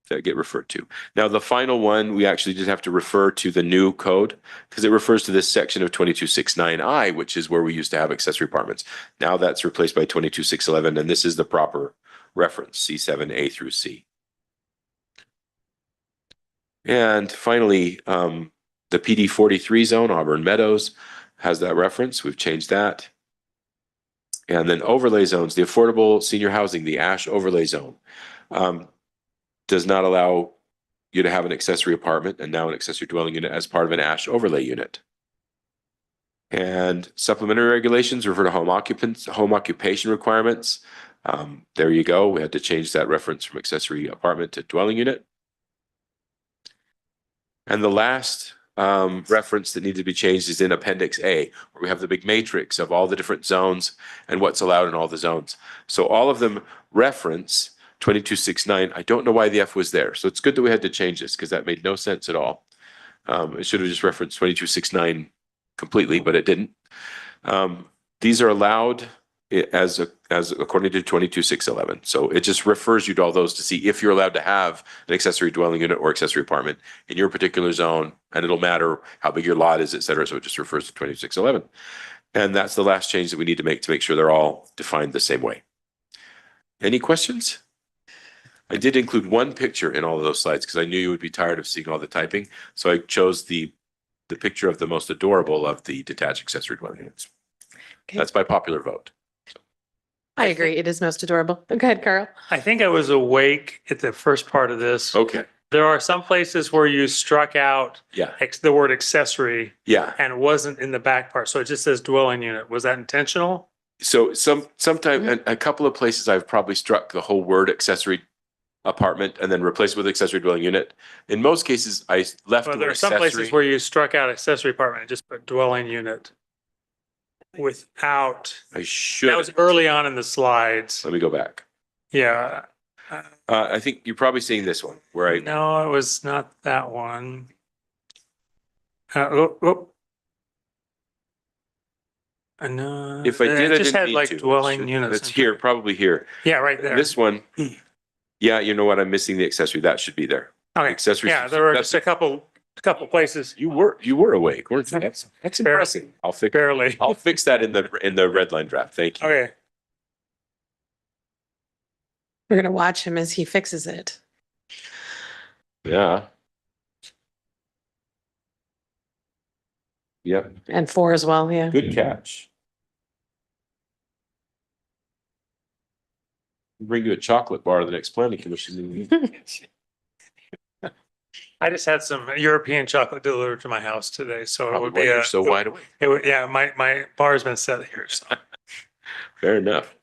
that get referred to. Now, the final one, we actually did have to refer to the new code because it refers to this section of 2269I, which is where we used to have accessory apartments. Now that's replaced by 22611, and this is the proper reference, C7A through C. And finally, the PD 43 zone, Auburn Meadows, has that reference. We've changed that. And then overlay zones, the affordable senior housing, the ASH overlay zone, does not allow you to have an accessory apartment and now an accessory dwelling unit as part of an ASH overlay unit. And supplementary regulations refer to home occupation requirements. There you go. We had to change that reference from accessory apartment to dwelling unit. And the last reference that needs to be changed is in Appendix A, where we have the big matrix of all the different zones and what's allowed in all the zones. So all of them reference 2269. I don't know why the F was there. So it's good that we had to change this because that made no sense at all. It should have just referenced 2269 completely, but it didn't. These are allowed as according to 22611. So it just refers you to all those to see if you're allowed to have an accessory dwelling unit or accessory apartment in your particular zone, and it'll matter how big your lot is, et cetera. So it just refers to 2611. And that's the last change that we need to make sure they're all defined the same way. Any questions? I did include one picture in all of those slides because I knew you would be tired of seeing all the typing. So I chose the picture of the most adorable of the detached accessory dwelling units. Okay. That's by popular vote. I agree. It is most adorable. Go ahead, Carl. I think I was awake at the first part of this. Okay. There are some places where you struck out Yeah. the word accessory Yeah. and it wasn't in the back part. So it just says dwelling unit. Was that intentional? So sometimes a couple of places I've probably struck the whole word accessory apartment and then replaced it with accessory dwelling unit. In most cases, I left Well, the there word are some places accessory. where you struck out accessory apartment and just put dwelling unit without. I should. That was early on in the slides. Let me go back. Yeah. I think you're probably seeing this one where I. No, it was not that one. No. If I did, it I just didn't had mean like to. dwelling units. It's here, probably here. Yeah, right there. This one. Yeah, you know what? I'm missing the accessory. That should be there. Okay. Accessories. Yeah, there were just a couple places. You were awake, weren't you? That's impressive. Barely. I'll fix that in the red line draft. Thank you. Okay. We're going to watch him as he fixes it. Yeah. Yep. And 4 as well. Yeah. Good catch. Bring you a chocolate bar to the next planning commission meeting. I just had some European chocolate delivered to my house today, so it would be You're so wide awake. It would, yeah, my bar's been set here. So. Fair enough.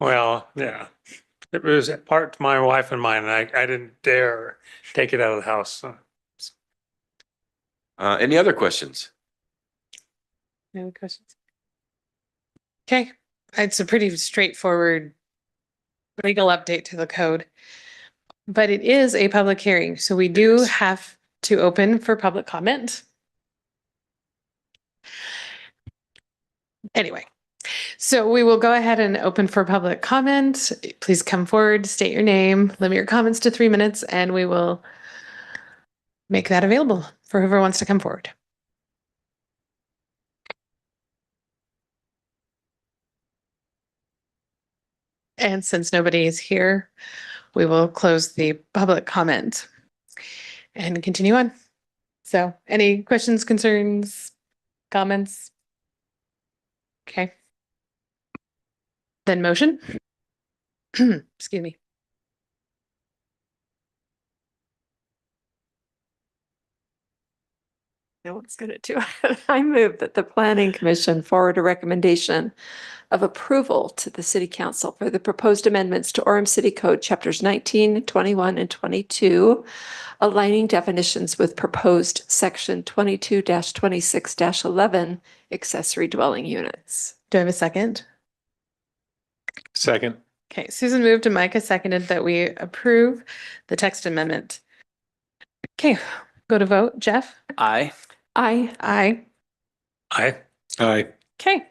Well, yeah, it was part my wife and mine, and I didn't dare take it out of the house. So. Any other questions? Any other questions? Okay, it's a pretty straightforward legal update to the code. But it is a public hearing, so we do have to open for public comment. Anyway, so we will go ahead and open for public comment. Please come forward, state your name, limit your comments to 3 minutes, and we will make that available for whoever wants to come forward. And since nobody is here, we will close the public comment and continue on. So any questions, concerns, comments? Okay. Then motion. Excuse me. No one's gonna do it. I move that the planning commission forward a recommendation of approval to the city council for the proposed amendments to Orem City Code chapters 19, 21, and 22, aligning definitions with proposed section 22-26-11 accessory dwelling units. Do I have a second? Second. Okay, Susan moved and Micah seconded that we approve the text amendment. Okay, go to vote. Jeff? Aye. Aye. Aye. Aye. Aye. Okay,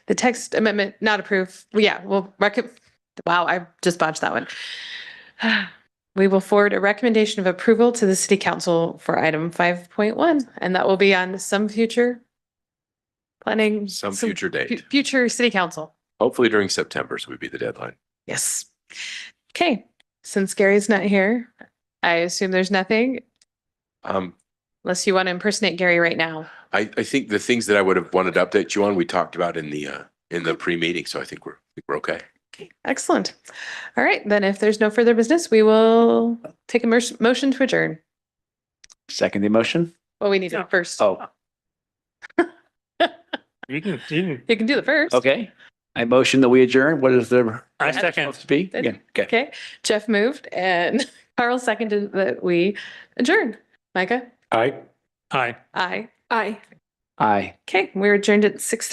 the text amendment not approved. Yeah, we'll wow, I just botched that one. We will forward a recommendation of approval to the city council for item 5.1, and that will be on some future planning. Some future date. Future city council. Hopefully during September, so would be the deadline. Yes. Okay, since Gary's not here, I assume there's nothing unless you want to impersonate Gary right now. I think the things that I would have wanted to update you on, we talked about in the pre-meeting, so I think we're okay. Okay, excellent. All right, then if there's no further business, we will take a motion to adjourn. Second the motion? Well, we need to first. Oh, You can, You can do the first. okay. I motion that we adjourn. What is the I second. supposed to be? Yeah, okay. Okay, Jeff moved and Carl seconded that we adjourn. Micah? Aye. Aye. Aye. Aye. Aye. Okay, we're adjourned at 6:13.